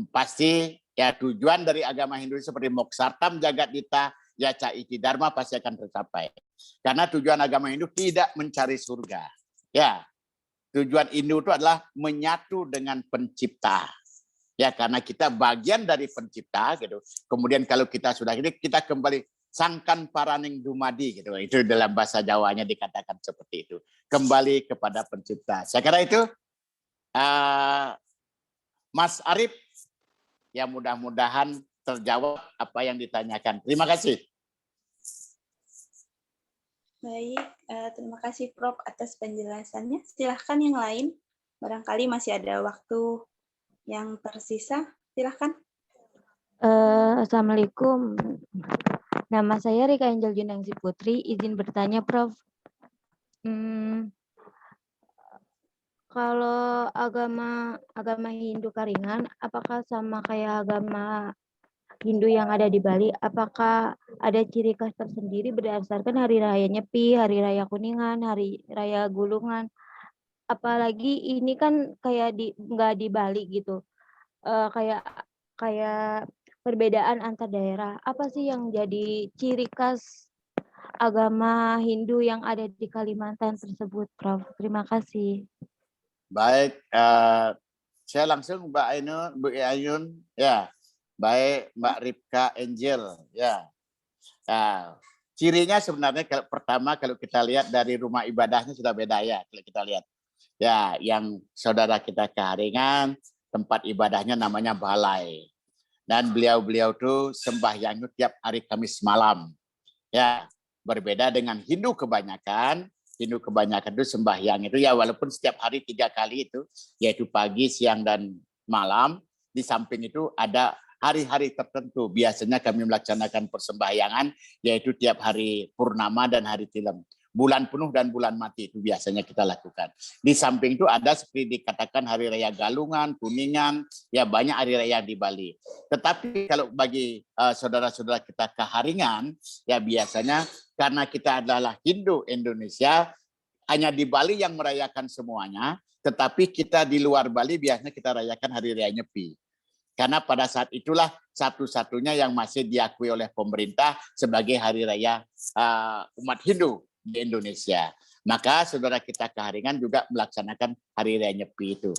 pasti ya tujuan dari agama Hindu seperti Moksartam Jagadita, ya Caiti Dharma pasti akan tercapai. Karena tujuan agama Hindu tidak mencari surga. Ya, tujuan Hindu itu adalah menyatu dengan pencipta. Ya, karena kita bagian dari pencipta gitu. Kemudian kalau kita sudah ini, kita kembali sangkan paraning dumadi gitu. Itu dalam bahasa Jawanya dikatakan seperti itu. Kembali kepada pencipta. Saya kira itu Mas Arif, ya mudah-mudahan terjawab apa yang ditanyakan. Terima kasih. Baik, terima kasih Prof atas penjelasannya. Silahkan yang lain, barangkali masih ada waktu yang tersisa. Silahkan. Assalamualaikum. Nama saya Rika Angel Junangsi Putri. Izin bertanya, Prof. Kalau agama Hindu Karingan, apakah sama kayak agama Hindu yang ada di Bali? Apakah ada ciri khas tersendiri berdasarkan hari raya Nyepi, hari raya Kuningan, hari raya Gulungan? Apalagi ini kan kayak nggak di Bali gitu, kayak perbedaan antar daerah. Apa sih yang jadi ciri khas agama Hindu yang ada di Kalimantan tersebut, Prof? Terima kasih. Baik, saya langsung Mbak Ayun, ya. Baik, Mbak Ripka Angel, ya. Nah, cirinya sebenarnya pertama kalau kita lihat dari rumah ibadahnya sudah beda ya, kalau kita lihat. Ya, yang saudara kita Kaharingan, tempat ibadahnya namanya Balai. Dan beliau-beliau itu sembahyang tiap hari Kamis malam. Ya, berbeda dengan Hindu kebanyakan. Hindu kebanyakan itu sembahyang itu ya walaupun setiap hari 3 kali itu, yaitu pagi, siang, dan malam. Di samping itu ada hari-hari tertentu. Biasanya kami melaksanakan persembahyangan, yaitu tiap hari purnama dan hari tilem. Bulan penuh dan bulan mati itu biasanya kita lakukan. Di samping itu ada seperti dikatakan hari raya Galungan, Kuningan, ya banyak hari raya di Bali. Tetapi kalau bagi saudara-saudara kita Kaharingan, ya biasanya karena kita adalah Hindu Indonesia, hanya di Bali yang merayakan semuanya, tetapi kita di luar Bali biasanya kita rayakan hari raya Nyepi. Karena pada saat itulah satu-satunya yang masih diakui oleh pemerintah sebagai hari raya umat Hindu di Indonesia. Maka saudara kita Kaharingan juga melaksanakan hari raya Nyepi itu.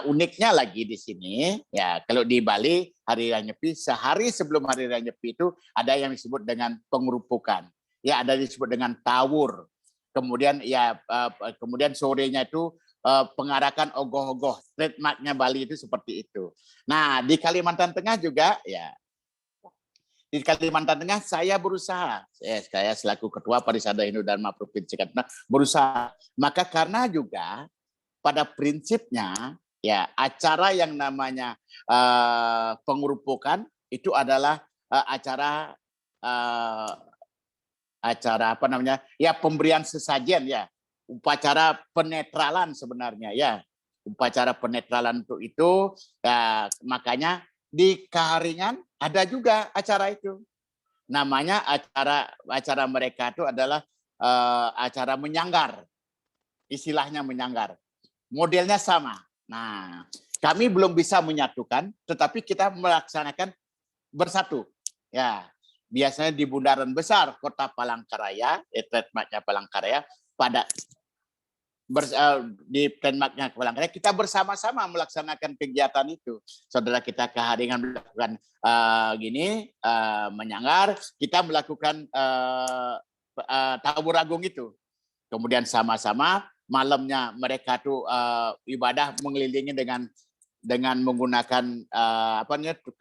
Uniknya lagi di sini, ya kalau di Bali hari raya Nyepi sehari sebelum hari raya Nyepi itu ada yang disebut dengan pengerupukan. Ya ada disebut dengan tawur. Kemudian ya kemudian sorenya itu pengarakan ogoh-ogoh. Trademarknya Bali itu seperti itu. Nah di Kalimantan Tengah juga ya. Di Kalimantan Tengah saya berusaha, saya selaku Ketua Parisada Hindu Dharma Provinsi Kalimantan berusaha. Maka karena juga pada prinsipnya ya acara yang namanya pengerupukan itu adalah acara apa namanya ya pemberian sesajen ya, upacara penetralan sebenarnya ya, upacara penetralan untuk itu ya, makanya di Kaharingan ada juga acara itu. Namanya acara mereka itu adalah acara menyanggar. Istilahnya menyanggar. Modelnya sama. Nah, kami belum bisa menyatukan, tetapi kita melaksanakan bersatu. Ya, biasanya di Bundaran Besar Kota Palangkaraya, trademarknya Palangkaraya, pada di trademarknya Palangkaraya, kita bersama-sama melaksanakan kegiatan itu. Saudara kita Kaharingan melakukan menyanggar, kita melakukan Tawur Agung itu. Kemudian sama-sama malamnya mereka tuh ibadah mengelilingi dengan menggunakan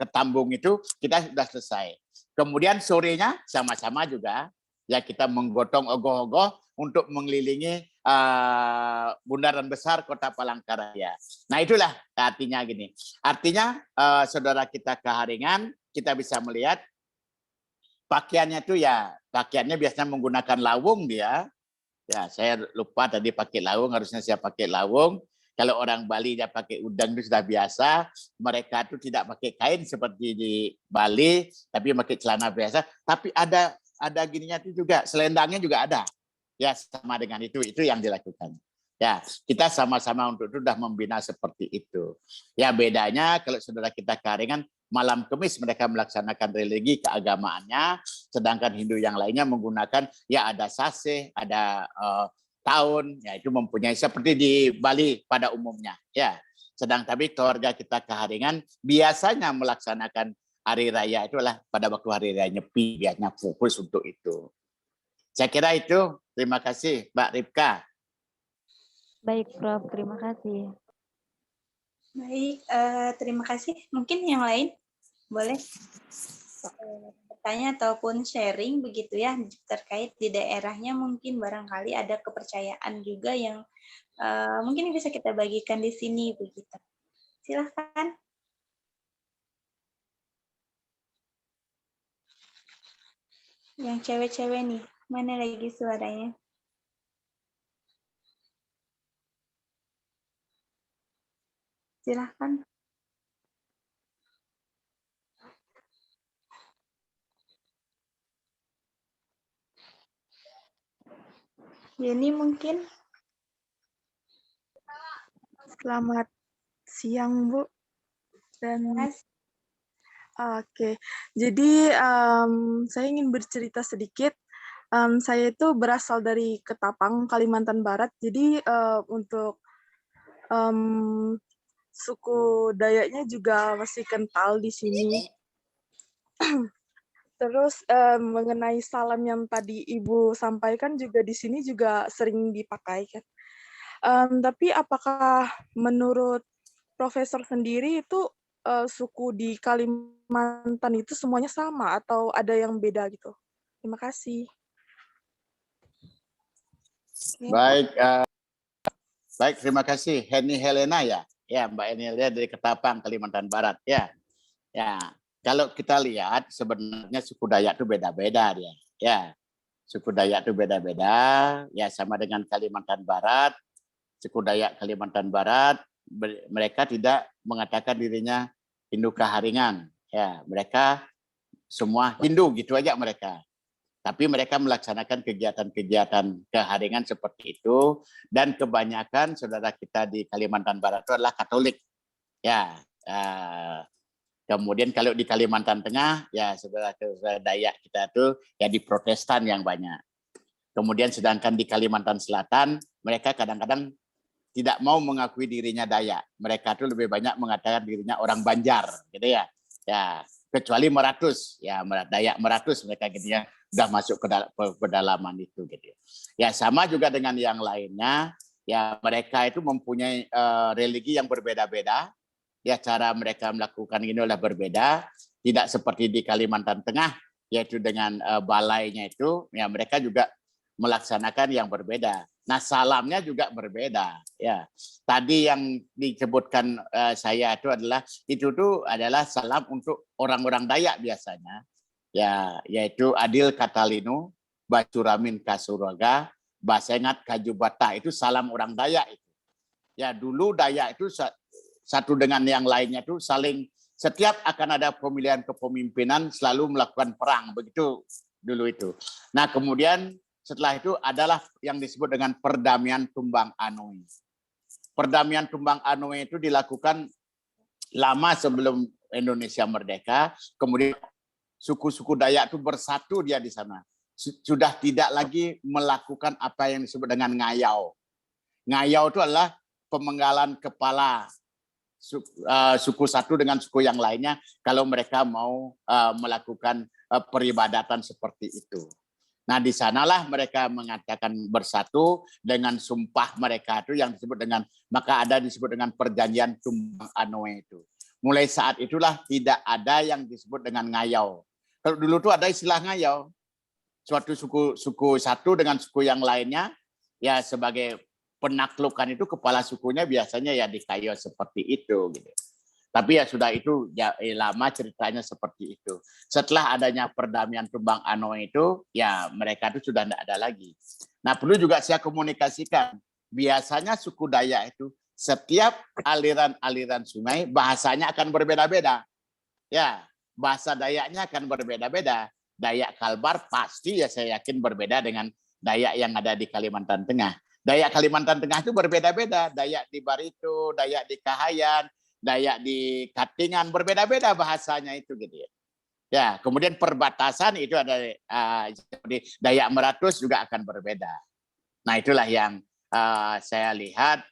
ketambung itu, kita sudah selesai. Kemudian sorenya sama-sama juga ya kita menggotong ogoh-ogoh untuk mengelilingi bundaran besar Kota Palangkaraya. Nah itulah artinya gini. Artinya saudara kita keharingan, kita bisa melihat pakaiannya itu ya, pakaiannya biasanya menggunakan lawung dia. Ya, saya lupa tadi pakai lawung, harusnya saya pakai lawung. Kalau orang Bali dia pakai udang itu sudah biasa. Mereka itu tidak pakai kain seperti di Bali, tapi pakai celana biasa. Tapi ada gininya itu juga, selendangnya juga ada. Ya, sama dengan itu yang dilakukan. Ya, kita sama-sama untuk itu sudah membina seperti itu. Ya, bedanya kalau saudara kita keharingan malam Kamis mereka melaksanakan religi keagamaannya, sedangkan Hindu yang lainnya menggunakan ya ada saseh, ada tahun, ya itu mempunyai seperti di Bali pada umumnya. Ya, sedang tapi keluarga kita keharingan biasanya melaksanakan hari raya itulah pada waktu hari raya Nyepi, biasanya fokus untuk itu. Saya kira itu. Terima kasih, Mbak Ripka. Baik, Prof. Terima kasih. Baik, terima kasih. Mungkin yang lain boleh bertanya ataupun sharing begitu ya terkait di daerahnya, mungkin barangkali ada kepercayaan juga yang mungkin bisa kita bagikan di sini begitu. Silahkan. Yang cewek-cewek nih, mana lagi suaranya? Silahkan. Yeni mungkin. Selamat siang, Bu. Dan oke, jadi saya ingin bercerita sedikit. Saya itu berasal dari Ketapang, Kalimantan Barat. Jadi untuk suku Dayaknya juga masih kental di sini. Terus mengenai salam yang tadi Ibu sampaikan juga di sini juga sering dipakai kan. Tapi apakah menurut Profesor sendiri itu suku di Kalimantan itu semuanya sama atau ada yang beda gitu? Terima kasih. Baik, baik, terima kasih. Heni Helena ya, Mbak Heni Helena dari Ketapang, Kalimantan Barat ya. Ya, kalau kita lihat sebenarnya suku Dayak itu beda-beda dia. Ya, suku Dayak itu beda-beda. Ya, sama dengan Kalimantan Barat. Suku Dayak Kalimantan Barat mereka tidak mengatakan dirinya Hindu keharingan. Ya, mereka semua Hindu gitu aja mereka. Tapi mereka melaksanakan kegiatan-kegiatan keharingan seperti itu, dan kebanyakan saudara kita di Kalimantan Barat itu adalah Katolik. Ya, kemudian kalau di Kalimantan Tengah, ya saudara Dayak kita itu ya di Protestan yang banyak. Kemudian sedangkan di Kalimantan Selatan, mereka kadang-kadang tidak mau mengakui dirinya Dayak. Mereka itu lebih banyak mengatakan dirinya orang Banjar, gitu ya. Ya, kecuali Meratus, ya Dayak Meratus mereka gitu ya. Sudah masuk ke pedalaman itu gitu. Ya sama juga dengan yang lainnya, ya mereka itu mempunyai religi yang berbeda-beda, ya cara mereka melakukan ini adalah berbeda, tidak seperti di Kalimantan Tengah, yaitu dengan balainya itu, ya mereka juga melaksanakan yang berbeda. Nah salamnya juga berbeda, ya. Tadi yang disebutkan saya itu adalah salam untuk orang-orang Dayak biasanya. Ya, yaitu Adil Katalinu, Bacuramin Kasuraga, Basengat Kajubata, itu salam orang Dayak itu. Ya, dulu Dayak itu satu dengan yang lainnya itu saling, setiap akan ada pemilihan kepemimpinan selalu melakukan perang, begitu dulu itu. Nah, kemudian setelah itu adalah yang disebut dengan perdamaian Tumbang Anoe. Perdamaian Tumbang Anoe itu dilakukan lama sebelum Indonesia merdeka, kemudian suku-suku Dayak itu bersatu dia di sana. Sudah tidak lagi melakukan apa yang disebut dengan ngayau. Ngayau itu adalah pemenggalan kepala suku satu dengan suku yang lainnya kalau mereka mau melakukan peribadatan seperti itu. Nah, di sanalah mereka mengatakan bersatu dengan sumpah mereka itu yang disebut dengan, maka ada disebut dengan perjanjian Tumbang Anoe itu. Mulai saat itulah tidak ada yang disebut dengan ngayau. Kalau dulu tuh ada istilah ngayau. suatu suku satu dengan suku yang lainnya, ya sebagai penaklukan itu kepala sukunya biasanya ya di Kayo seperti itu gitu. Tapi ya sudah itu ya, lama ceritanya seperti itu. Setelah adanya perdamaian Tumbang Ano itu, ya mereka itu sudah tidak ada lagi. Nah perlu juga saya komunikasikan, biasanya suku Dayak itu setiap aliran-aliran sungai bahasanya akan berbeda-beda. Ya, bahasa Dayaknya akan berbeda-beda. Dayak Kalbar pasti ya saya yakin berbeda dengan Dayak yang ada di Kalimantan Tengah. Dayak Kalimantan Tengah itu berbeda-beda. Dayak di Barito, Dayak di Kahayan, Dayak di Katingan, berbeda-beda bahasanya itu gitu ya. Ya, kemudian perbatasan itu ada di Dayak Meratus juga akan berbeda. Nah, itulah yang saya lihat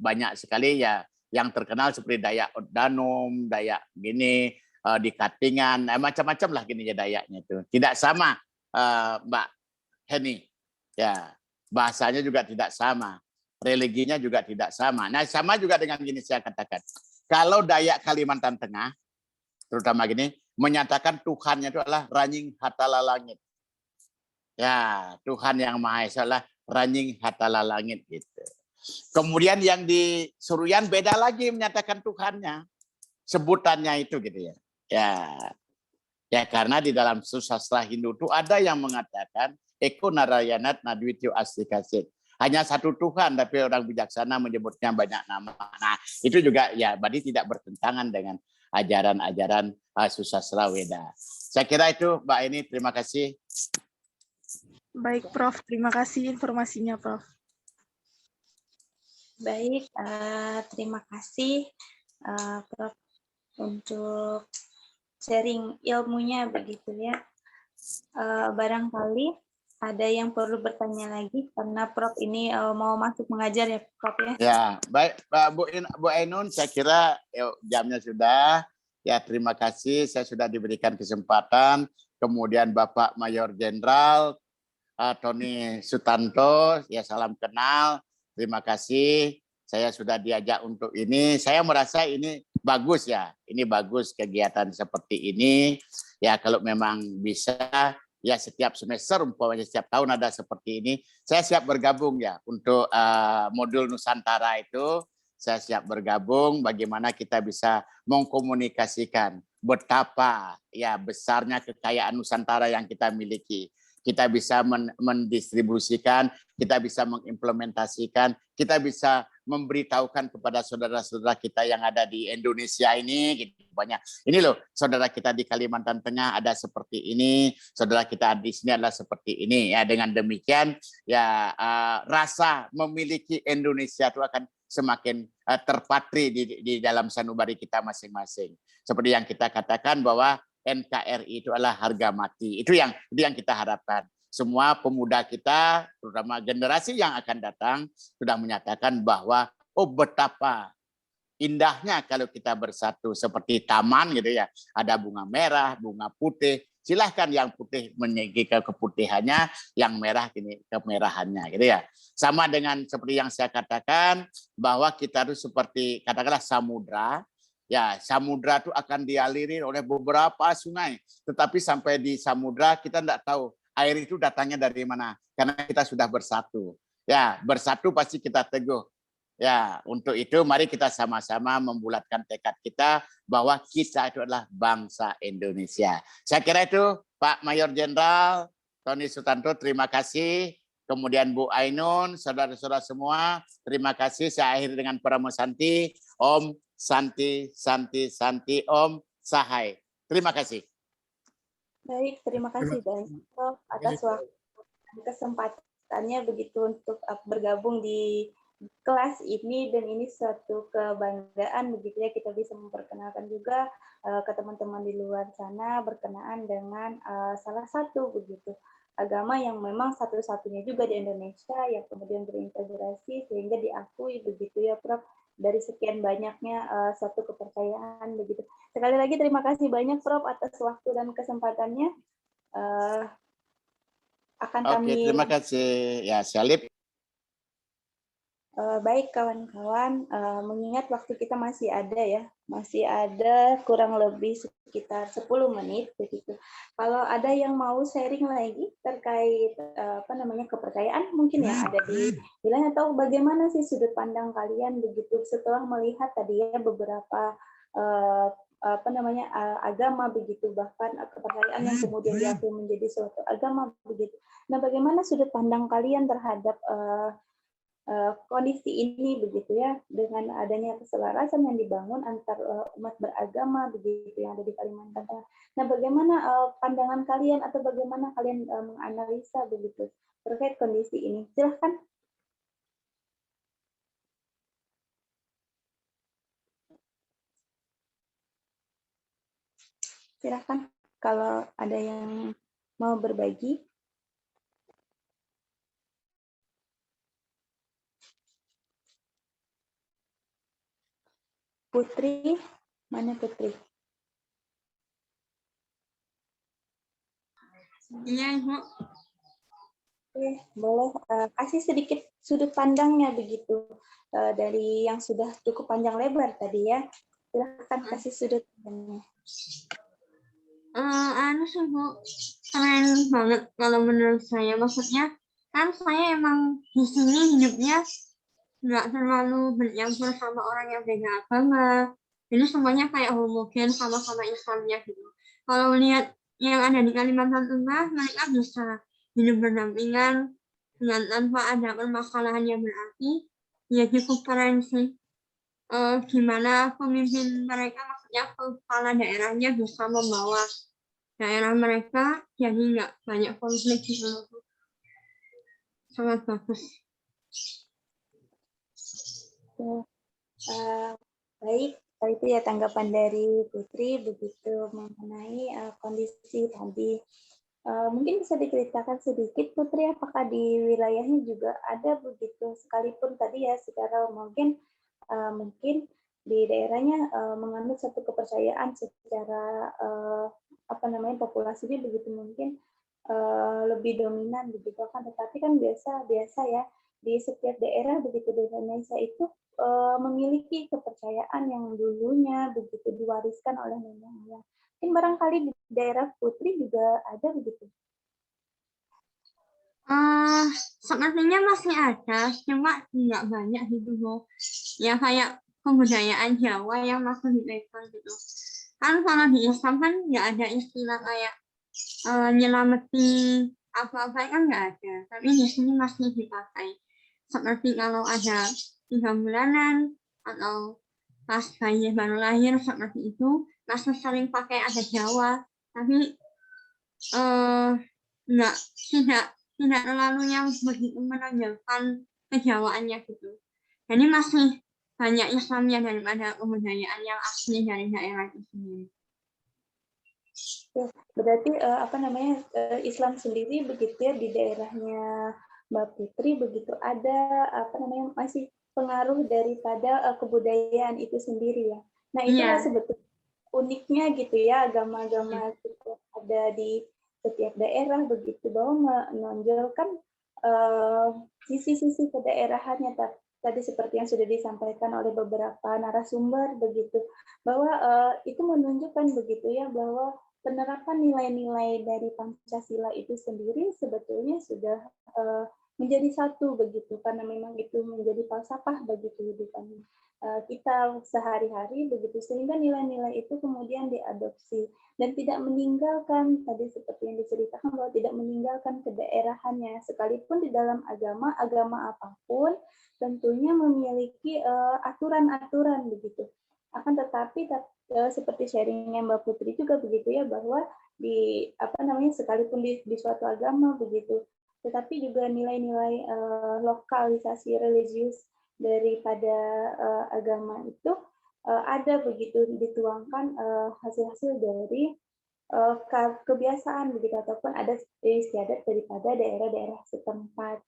banyak sekali ya yang terkenal seperti Dayak Danum, Dayak gini di Katingan, macam-macam lah gini ya Dayaknya itu. Tidak sama Mbak Heni. Ya, bahasanya juga tidak sama. Religinya juga tidak sama. Nah, sama juga dengan gini saya katakan. Kalau Dayak Kalimantan Tengah, terutama gini, menyatakan Tuhannya itu adalah Ranying Hatala Langit. Ya, Tuhan yang Maha Esa adalah Ranying Hatala Langit gitu. Kemudian yang di Suruyan beda lagi menyatakan Tuhannya. Sebutannya itu gitu ya. Ya karena di dalam sastra Hindu itu ada yang mengatakan Eko Narayanat Nadwityo Astikasit. Hanya satu Tuhan, tapi orang bijaksana menyebutnya banyak nama. Nah, itu juga ya berarti tidak bertentangan dengan ajaran-ajaran susastra Weda. Saya kira itu, Mbak Eni, terima kasih. Baik, Prof. Terima kasih informasinya, Prof. Baik, terima kasih Prof untuk sharing ilmunya begitu ya. Barangkali ada yang perlu bertanya lagi karena Prof ini mau masuk mengajar ya Prof ya. Ya, baik Bu Ainun, saya kira jamnya sudah. Ya, terima kasih saya sudah diberikan kesempatan. Kemudian Bapak Mayor Jenderal Tony Sutanto, ya salam kenal. Terima kasih. Saya sudah diajak untuk ini. Saya merasa ini bagus ya. Ini bagus kegiatan seperti ini. Ya kalau memang bisa ya setiap semester umpamanya setiap tahun ada seperti ini, saya siap bergabung ya untuk modul Nusantara itu. Saya siap bergabung bagaimana kita bisa mengkomunikasikan betapa ya besarnya kekayaan Nusantara yang kita miliki. Kita bisa mendistribusikan, kita bisa mengimplementasikan, kita bisa memberitahukan kepada saudara-saudara kita yang ada di Indonesia ini gitu, banyak. Ini loh, saudara kita di Kalimantan Tengah ada seperti ini, saudara kita di sini adalah seperti ini. Ya dengan demikian ya rasa memiliki Indonesia itu akan semakin terpatri di dalam sanubari kita masing-masing. Seperti yang kita katakan bahwa NKRI itu adalah harga mati. Itu yang kita harapkan. Semua pemuda kita, terutama generasi yang akan datang, sudah menyatakan bahwa oh betapa indahnya kalau kita bersatu seperti taman gitu ya. Ada bunga merah, bunga putih. Silahkan yang putih menyegi ke keputihannya, yang merah ini kemerahannya gitu ya. Sama dengan seperti yang saya katakan bahwa kita itu seperti katakanlah samudra. Ya, samudra itu akan dialiri oleh beberapa sungai. Tetapi sampai di samudra kita tidak tahu air itu datangnya dari mana. Karena kita sudah bersatu. Ya, bersatu pasti kita teguh. Ya, untuk itu mari kita sama-sama membulatkan tekad kita bahwa kita itu adalah bangsa Indonesia. Saya kira itu Pak Mayor Jenderal Tony Sutanto, terima kasih. Kemudian Bu Ainun, saudara-saudara semua, terima kasih. Saya akhiri dengan Paramo Santi. Om Santi, Santi, Santi, Om Sahai. Terima kasih. Baik, terima kasih Prof atas waktu dan kesempatannya begitu untuk bergabung di kelas ini, dan ini suatu kebanggaan begitu ya kita bisa memperkenalkan juga ke teman-teman di luar sana berkenaan dengan salah satu begitu agama yang memang satu-satunya juga di Indonesia yang kemudian berintegrasi sehingga diakui begitu ya Prof dari sekian banyaknya suatu kepercayaan begitu. Sekali lagi terima kasih banyak Prof atas waktu dan kesempatannya. Akan Oke, terima kasih ya Salib. Baik kawan-kawan, mengingat waktu kita masih ada ya, masih ada kurang lebih sekitar 10 menit begitu. Kalau ada yang mau sharing lagi terkait kepercayaan mungkin yang ada di wilayah, atau bagaimana sih sudut pandang kalian begitu setelah melihat tadi ya beberapa agama begitu, bahkan kepercayaan yang kemudian diakui menjadi suatu agama begitu. Nah, bagaimana sudut pandang kalian terhadap kondisi ini begitu ya, dengan adanya keselarasan yang dibangun antar umat beragama begitu yang ada di Kalimantan Tengah. Nah, bagaimana pandangan kalian atau bagaimana kalian menganalisa begitu terkait kondisi ini? Silahkan. Silahkan kalau ada yang mau berbagi. Putri, mana Putri? Iya, Ibu. Oke, boleh kasih sedikit sudut pandangnya begitu dari yang sudah cukup panjang lebar tadi ya. Silahkan kasih sudut pandangnya. Sih, Bu, keren banget kalau menurut saya. Maksudnya, kan saya emang di sini hidupnya nggak terlalu bercampur sama orang yang beda agama. Jadi semuanya kayak homogen, sama-sama Islamnya gitu. Kalau lihat yang ada di Kalimantan Tengah, mereka bisa hidup berdampingan dengan tanpa ada permasalahan yang berarti. Ya cukup keren sih. Gimana pemimpin mereka, maksudnya kepala daerahnya bisa membawa daerah mereka jadi nggak banyak konflik gitu. Sangat bagus. Baik, itu ya tanggapan dari Putri begitu mengenai kondisi tadi. Mungkin bisa diceritakan sedikit Putri, apakah di wilayahnya juga ada begitu, sekalipun tadi ya secara mungkin di daerahnya menganut satu kepercayaan secara populasinya begitu mungkin lebih dominan begitu kan, tetapi kan biasa ya di setiap daerah begitu di Indonesia itu memiliki kepercayaan yang dulunya begitu diwariskan oleh nenek moyang. Mungkin barangkali di daerah Putri juga ada begitu. Sepertinya masih ada, cuma nggak banyak gitu loh. Ya kayak kebudayaan Jawa yang masih dipegang gitu. Kan kalau di Islam kan nggak ada istilah kayak nyelameti apa-apa kan nggak ada. Tapi di sini masih dipakai. Seperti kalau ada 3 bulanan atau pas bayi baru lahir seperti itu, masih sering pakai adat Jawa. Tapi tidak terlalu yang begitu menonjolkan kejawaannya gitu. Jadi masih banyak Islamnya daripada kebudayaan yang asli dari daerah itu sendiri. Berarti Islam sendiri begitu ya di daerahnya Mbak Putri begitu ada masih pengaruh daripada kebudayaan itu sendiri ya. Nah, itulah sebetulnya uniknya gitu ya agama-agama itu ada di setiap daerah begitu, bahwa menonjolkan sisi-sisi kedaerahannya tadi seperti yang sudah disampaikan oleh beberapa narasumber begitu, bahwa itu menunjukkan begitu ya bahwa penerapan nilai-nilai dari Pancasila itu sendiri sebetulnya sudah menjadi satu begitu, karena memang itu menjadi falsafah bagi kehidupan kita sehari-hari begitu, sehingga nilai-nilai itu kemudian diadopsi dan tidak meninggalkan tadi seperti yang diceritakan bahwa tidak meninggalkan kedaerahannya, sekalipun di dalam agama apapun tentunya memiliki aturan-aturan begitu. Akan tetapi seperti sharingnya Mbak Putri juga begitu ya, bahwa sekalipun di suatu agama begitu, tetapi juga nilai-nilai lokalisasi religius daripada agama itu ada begitu dituangkan hasil-hasil dari kebiasaan begitu, ataupun ada istiadat daripada daerah-daerah setempat.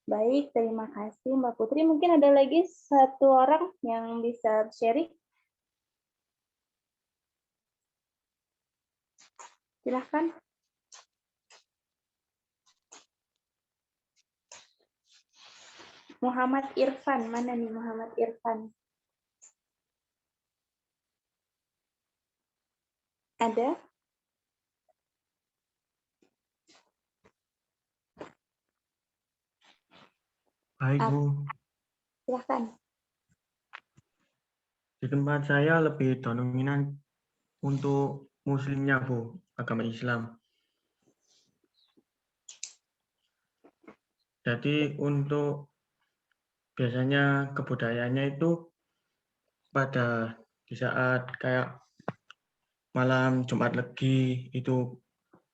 Baik, terima kasih Mbak Putri. Mungkin ada lagi satu orang yang bisa sharing. Silahkan. Muhammad Irfan, mana nih Muhammad Irfan? Ada? Baik, Bu. Silahkan. Di tempat saya lebih dominan untuk muslimnya, Bu, agama Islam. Jadi untuk biasanya kebudayaannya itu pada di saat kayak malam Jumat Legi itu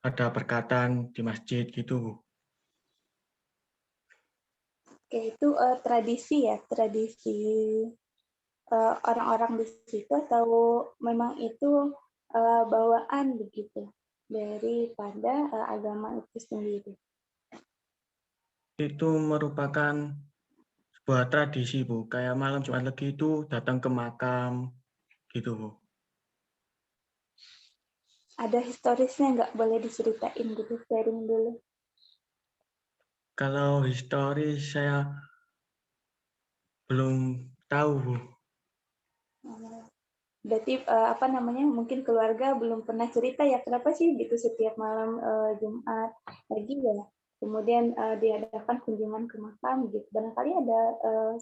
ada perkataan di masjid gitu, Bu. Oke, itu tradisi ya, tradisi orang-orang di situ atau memang itu bawaan begitu daripada agama itu sendiri? Itu merupakan sebuah tradisi, Bu. Kayak malam Jumat Legi itu datang ke makam gitu, Bu. Ada historisnya nggak? Boleh diceritain gitu, sharing dulu. Kalau historis saya belum tahu, Bu. Berarti apa namanya, mungkin keluarga belum pernah cerita ya kenapa sih gitu setiap malam Jumat pagi ya, kemudian diadakan kunjungan ke makam gitu. Barangkali ada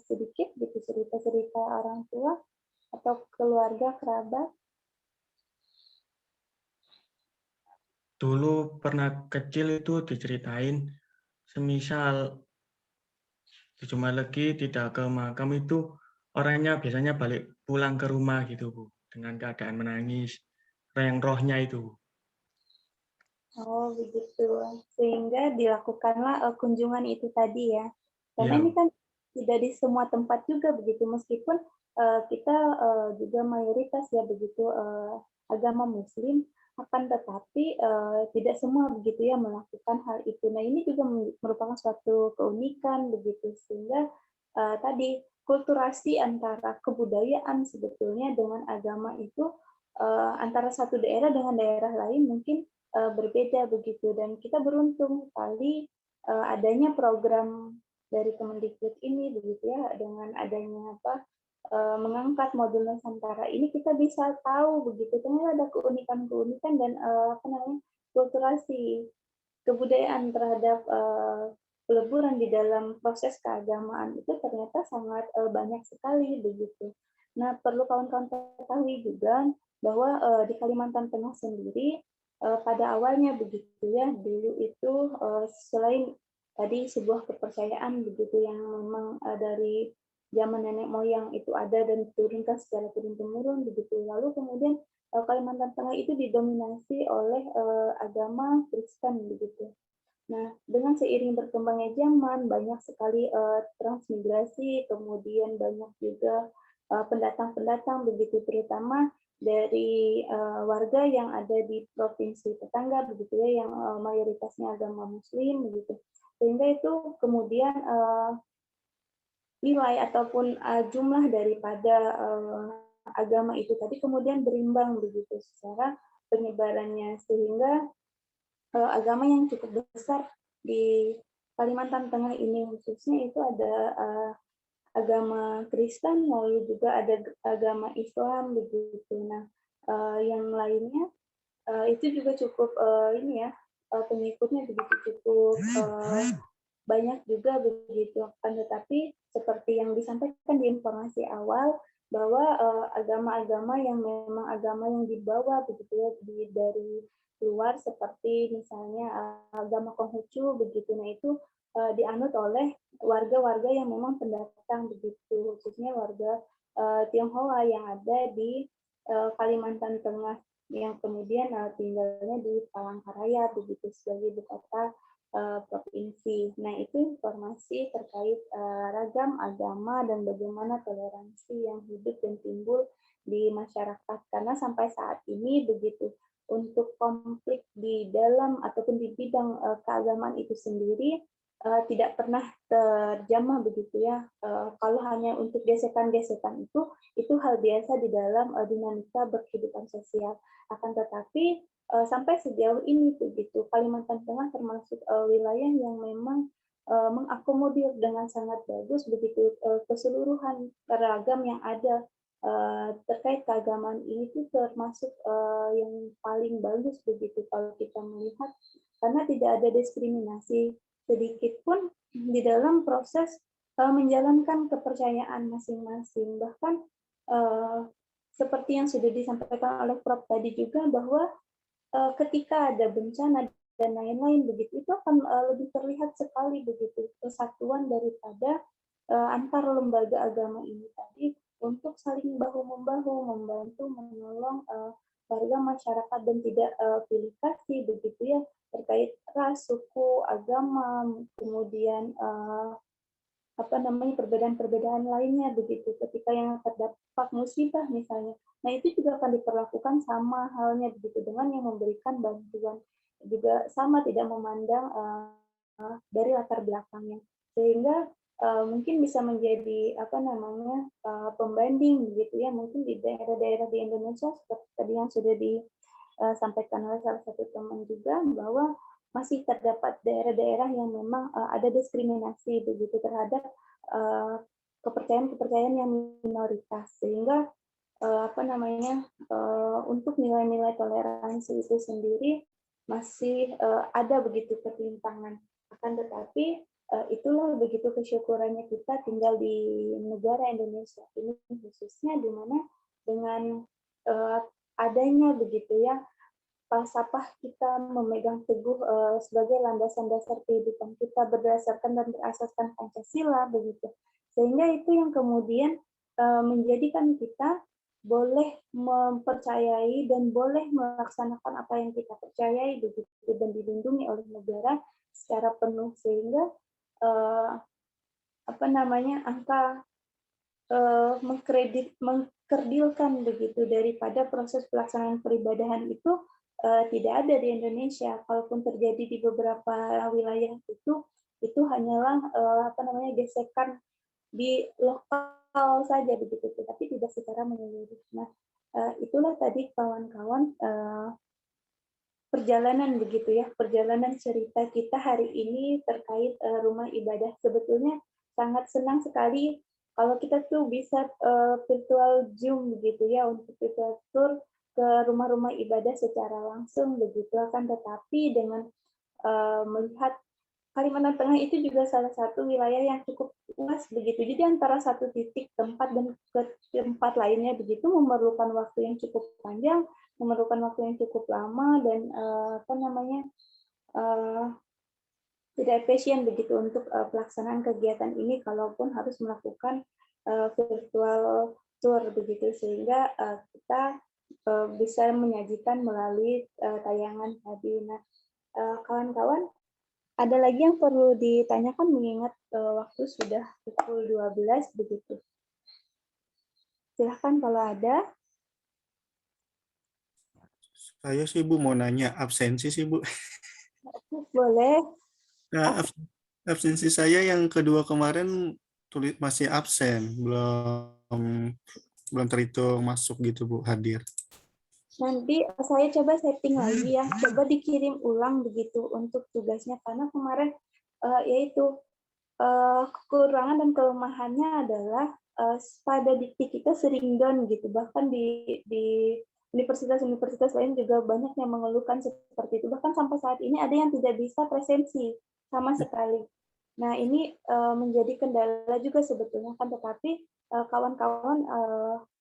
sedikit gitu cerita-cerita orang tua atau keluarga kerabat. Dulu pernah kecil itu diceritain, semisal di Jumat Legi tidak ke makam itu orangnya biasanya balik pulang ke rumah gitu, Bu, dengan keadaan menangis, yang rohnya itu. Oh begitu, sehingga dilakukanlah kunjungan itu tadi ya. Karena Iya, ini Bu. kan tidak di semua tempat juga begitu, meskipun kita juga mayoritas ya begitu agama Muslim, akan tetapi tidak semua begitu ya melakukan hal itu. Nah ini juga merupakan suatu keunikan begitu, sehingga tadi kulturasi antara kebudayaan sebetulnya dengan agama itu antara satu daerah dengan daerah lain mungkin berbeda begitu, dan kita beruntung sekali adanya program dari Kemendikbud ini begitu ya, dengan adanya mengangkat modul Nusantara ini kita bisa tahu begitu ternyata ada keunikan-keunikan dan apa namanya kulturasi kebudayaan terhadap peleburan di dalam proses keagamaan itu ternyata sangat banyak sekali begitu. Nah, perlu kawan-kawan ketahui juga bahwa di Kalimantan Tengah sendiri pada awalnya begitu ya, dulu itu selain tadi sebuah kepercayaan begitu yang memang dari zaman nenek moyang itu ada dan diturunkan secara turun-temurun begitu. Lalu kemudian Kalimantan Tengah itu didominasi oleh agama Kristen begitu. Nah, dengan seiring berkembangnya zaman, banyak sekali transmigrasi, kemudian banyak juga pendatang-pendatang begitu, terutama dari warga yang ada di provinsi tetangga begitu ya, yang mayoritasnya agama Muslim begitu. Sehingga itu kemudian nilai ataupun jumlah daripada agama itu tadi kemudian berimbang begitu secara penyebarannya, sehingga agama yang cukup besar di Kalimantan Tengah ini khususnya itu ada agama Kristen, lalu juga ada agama Islam begitu. Nah, yang lainnya itu juga cukup ini ya, pengikutnya begitu cukup banyak juga begitu. Tetapi seperti yang disampaikan di informasi awal bahwa agama-agama yang memang agama yang dibawa begitu ya dari luar seperti misalnya agama Konghucu begitu, nah itu dianut oleh warga-warga yang memang pendatang begitu, khususnya warga Tionghoa yang ada di Kalimantan Tengah yang kemudian tinggalnya di Palangkaraya begitu sebagai ibu kota provinsi. Nah itu informasi terkait ragam agama dan bagaimana toleransi yang hidup dan timbul di masyarakat, karena sampai saat ini begitu untuk konflik di dalam ataupun di bidang keagamaan itu sendiri tidak pernah terjamah begitu ya. Kalau hanya untuk gesekan-gesekan itu hal biasa di dalam dinamika berkehidupan sosial. Akan tetapi sampai sejauh ini begitu Kalimantan Tengah termasuk wilayah yang memang mengakomodir dengan sangat bagus begitu keseluruhan ragam yang ada terkait keagamaan ini tuh termasuk yang paling bagus begitu kalau kita melihat, karena tidak ada diskriminasi sedikit pun di dalam proses menjalankan kepercayaan masing-masing. Bahkan seperti yang sudah disampaikan oleh Prof tadi juga, bahwa ketika ada bencana dan lain-lain begitu, itu akan lebih terlihat sekali begitu kesatuan daripada antar lembaga agama ini tadi untuk saling bahu-membahu, membantu, menolong warga masyarakat dan tidak pilih kasih begitu ya, terkait ras, suku, agama, kemudian perbedaan-perbedaan lainnya begitu. Ketika yang terdampak musibah misalnya, nah itu juga akan diperlakukan sama halnya begitu dengan yang memberikan bantuan, juga sama, tidak memandang dari latar belakangnya, sehingga mungkin bisa menjadi pembanding begitu ya, mungkin di daerah-daerah di Indonesia seperti tadi yang sudah disampaikan oleh salah satu teman juga, bahwa masih terdapat daerah-daerah yang memang ada diskriminasi begitu terhadap kepercayaan-kepercayaan yang minoritas, sehingga untuk nilai-nilai toleransi itu sendiri masih ada begitu ketimpangan. Akan tetapi itulah begitu kesyukurannya kita tinggal di negara Indonesia ini, khususnya di mana dengan adanya begitu ya falsafah kita memegang teguh sebagai landasan dasar kehidupan kita berdasarkan dan berasaskan Pancasila begitu, sehingga itu yang kemudian menjadikan kita boleh mempercayai dan boleh melaksanakan apa yang kita percayai begitu, dan dilindungi oleh negara secara penuh, sehingga angka mengkerdilkan begitu daripada proses pelaksanaan peribadahan itu tidak ada di Indonesia. Kalaupun terjadi di beberapa wilayah itu hanyalah gesekan di lokal saja begitu, tapi tidak secara menyeluruh. Nah, itulah tadi kawan-kawan perjalanan begitu ya, perjalanan cerita kita hari ini terkait rumah ibadah. Sebetulnya sangat senang sekali kalau kita tuh bisa virtual Zoom begitu ya, untuk virtual tour ke rumah-rumah ibadah secara langsung begitu. Akan tetapi dengan melihat Kalimantan Tengah itu juga salah satu wilayah yang cukup luas begitu. Jadi antara satu titik tempat dan ke tempat lainnya begitu memerlukan waktu yang cukup panjang, memerlukan waktu yang cukup lama, dan tidak efisien begitu untuk pelaksanaan kegiatan ini kalaupun harus melakukan virtual tour begitu, sehingga kita bisa menyajikan melalui tayangan tadi. Nah, kawan-kawan, ada lagi yang perlu ditanyakan mengingat waktu sudah pukul 12 begitu. Silahkan kalau ada. Saya sih Bu mau nanya absensi sih Bu. Boleh. Nah, absensi saya yang kedua kemarin tulis masih absen, belum terhitung masuk gitu Bu, hadir. Nanti saya coba setting lagi ya, coba dikirim ulang begitu untuk tugasnya, karena kemarin yaitu kekurangan dan kelemahannya adalah pada dikti kita sering down gitu, bahkan di universitas-universitas lain juga banyak yang mengeluhkan seperti itu, bahkan sampai saat ini ada yang tidak bisa presensi sama sekali. Nah, ini menjadi kendala juga sebetulnya kan, tetapi kawan-kawan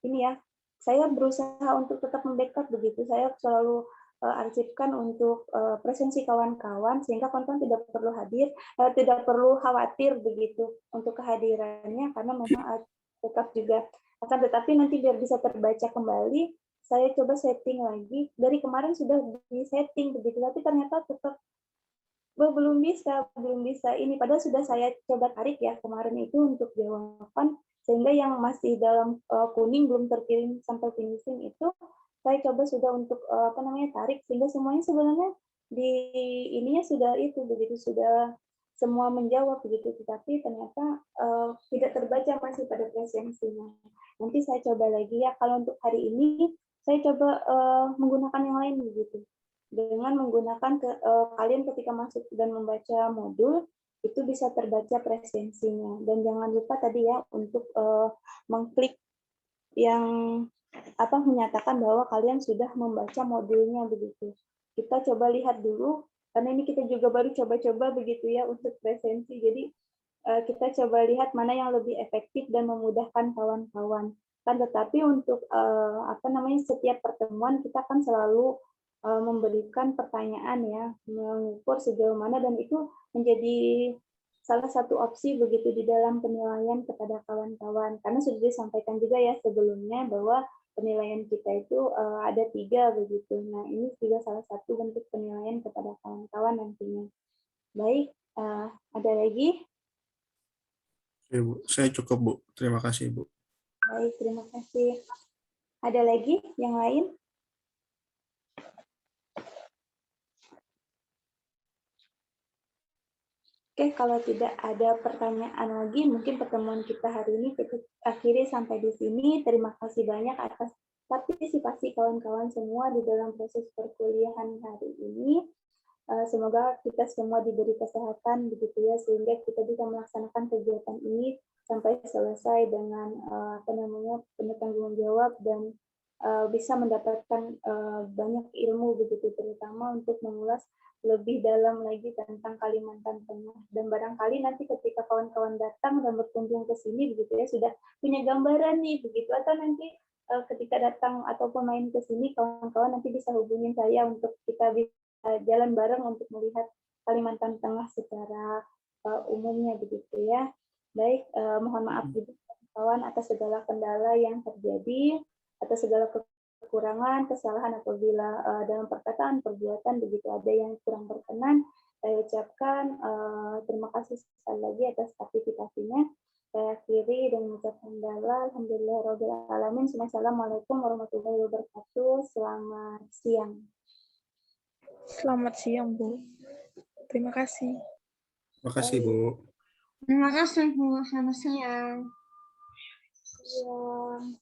ini ya, saya berusaha untuk tetap membackup begitu. Saya selalu arsipkan untuk presensi kawan-kawan sehingga kawan-kawan tidak perlu hadir, tidak perlu khawatir begitu untuk kehadirannya, karena memang tetap juga akan, tetapi nanti biar bisa terbaca kembali, saya coba setting lagi. Dari kemarin sudah di-setting begitu, tapi ternyata tetap belum bisa ini, padahal sudah saya coba tarik ya kemarin itu untuk jawaban, sehingga yang masih dalam kuning belum terkirim sampai finishing itu saya coba sudah untuk tarik, sehingga semuanya sebenarnya di ininya sudah itu begitu, sudah semua menjawab begitu, tetapi ternyata tidak terbaca masih pada presensinya. Nanti saya coba lagi ya. Kalau untuk hari ini saya coba menggunakan yang lain begitu, dengan menggunakan kalian ketika masuk dan membaca modul itu bisa terbaca presensinya. Dan jangan lupa tadi ya untuk mengklik yang menyatakan bahwa kalian sudah membaca modulnya begitu. Kita coba lihat dulu, karena ini kita juga baru coba-coba begitu ya untuk presensi. Jadi kita coba lihat mana yang lebih efektif dan memudahkan kawan-kawan. Kan tetapi untuk setiap pertemuan kita kan selalu memberikan pertanyaan ya, mengukur sejauh mana, dan itu menjadi salah satu opsi begitu di dalam penilaian kepada kawan-kawan. Karena sudah disampaikan juga ya sebelumnya bahwa penilaian kita itu ada 3 begitu. Nah ini juga salah satu bentuk penilaian kepada kawan-kawan nantinya. Baik, ada lagi? Ya, Bu. Saya cukup, Bu. Terima kasih, Bu. Baik, terima kasih. Ada lagi yang lain? Oke, kalau tidak ada pertanyaan lagi, mungkin pertemuan kita hari ini kita akhiri sampai di sini. Terima kasih banyak atas partisipasi kawan-kawan semua di dalam proses perkuliahan hari ini. Semoga kita semua diberi kesehatan begitu ya, sehingga kita bisa melaksanakan kegiatan ini sampai selesai dengan penuh tanggung jawab dan bisa mendapatkan banyak ilmu begitu, terutama untuk mengulas lebih dalam lagi tentang Kalimantan Tengah. Dan barangkali nanti ketika kawan-kawan datang dan berkunjung ke sini begitu ya, sudah punya gambaran nih begitu, atau nanti ketika datang ataupun main ke sini, kawan-kawan nanti bisa hubungin saya untuk kita bisa jalan bareng untuk melihat Kalimantan Tengah secara umumnya begitu ya. Baik, mohon maaf juga kawan atas segala kendala yang terjadi, atas segala kekurangan, kesalahan apabila dalam perkataan, perbuatan begitu ada yang kurang berkenan. Saya ucapkan terima kasih sekali lagi atas partisipasinya. Saya akhiri dengan mengucapkan alhamdulillahirrahmanirrahim. Assalamualaikum warahmatullahi wabarakatuh. Selamat siang. Selamat siang, Bu. Terima kasih. Terima kasih, Bu. Terima kasih, Bu. Selamat siang. Siang.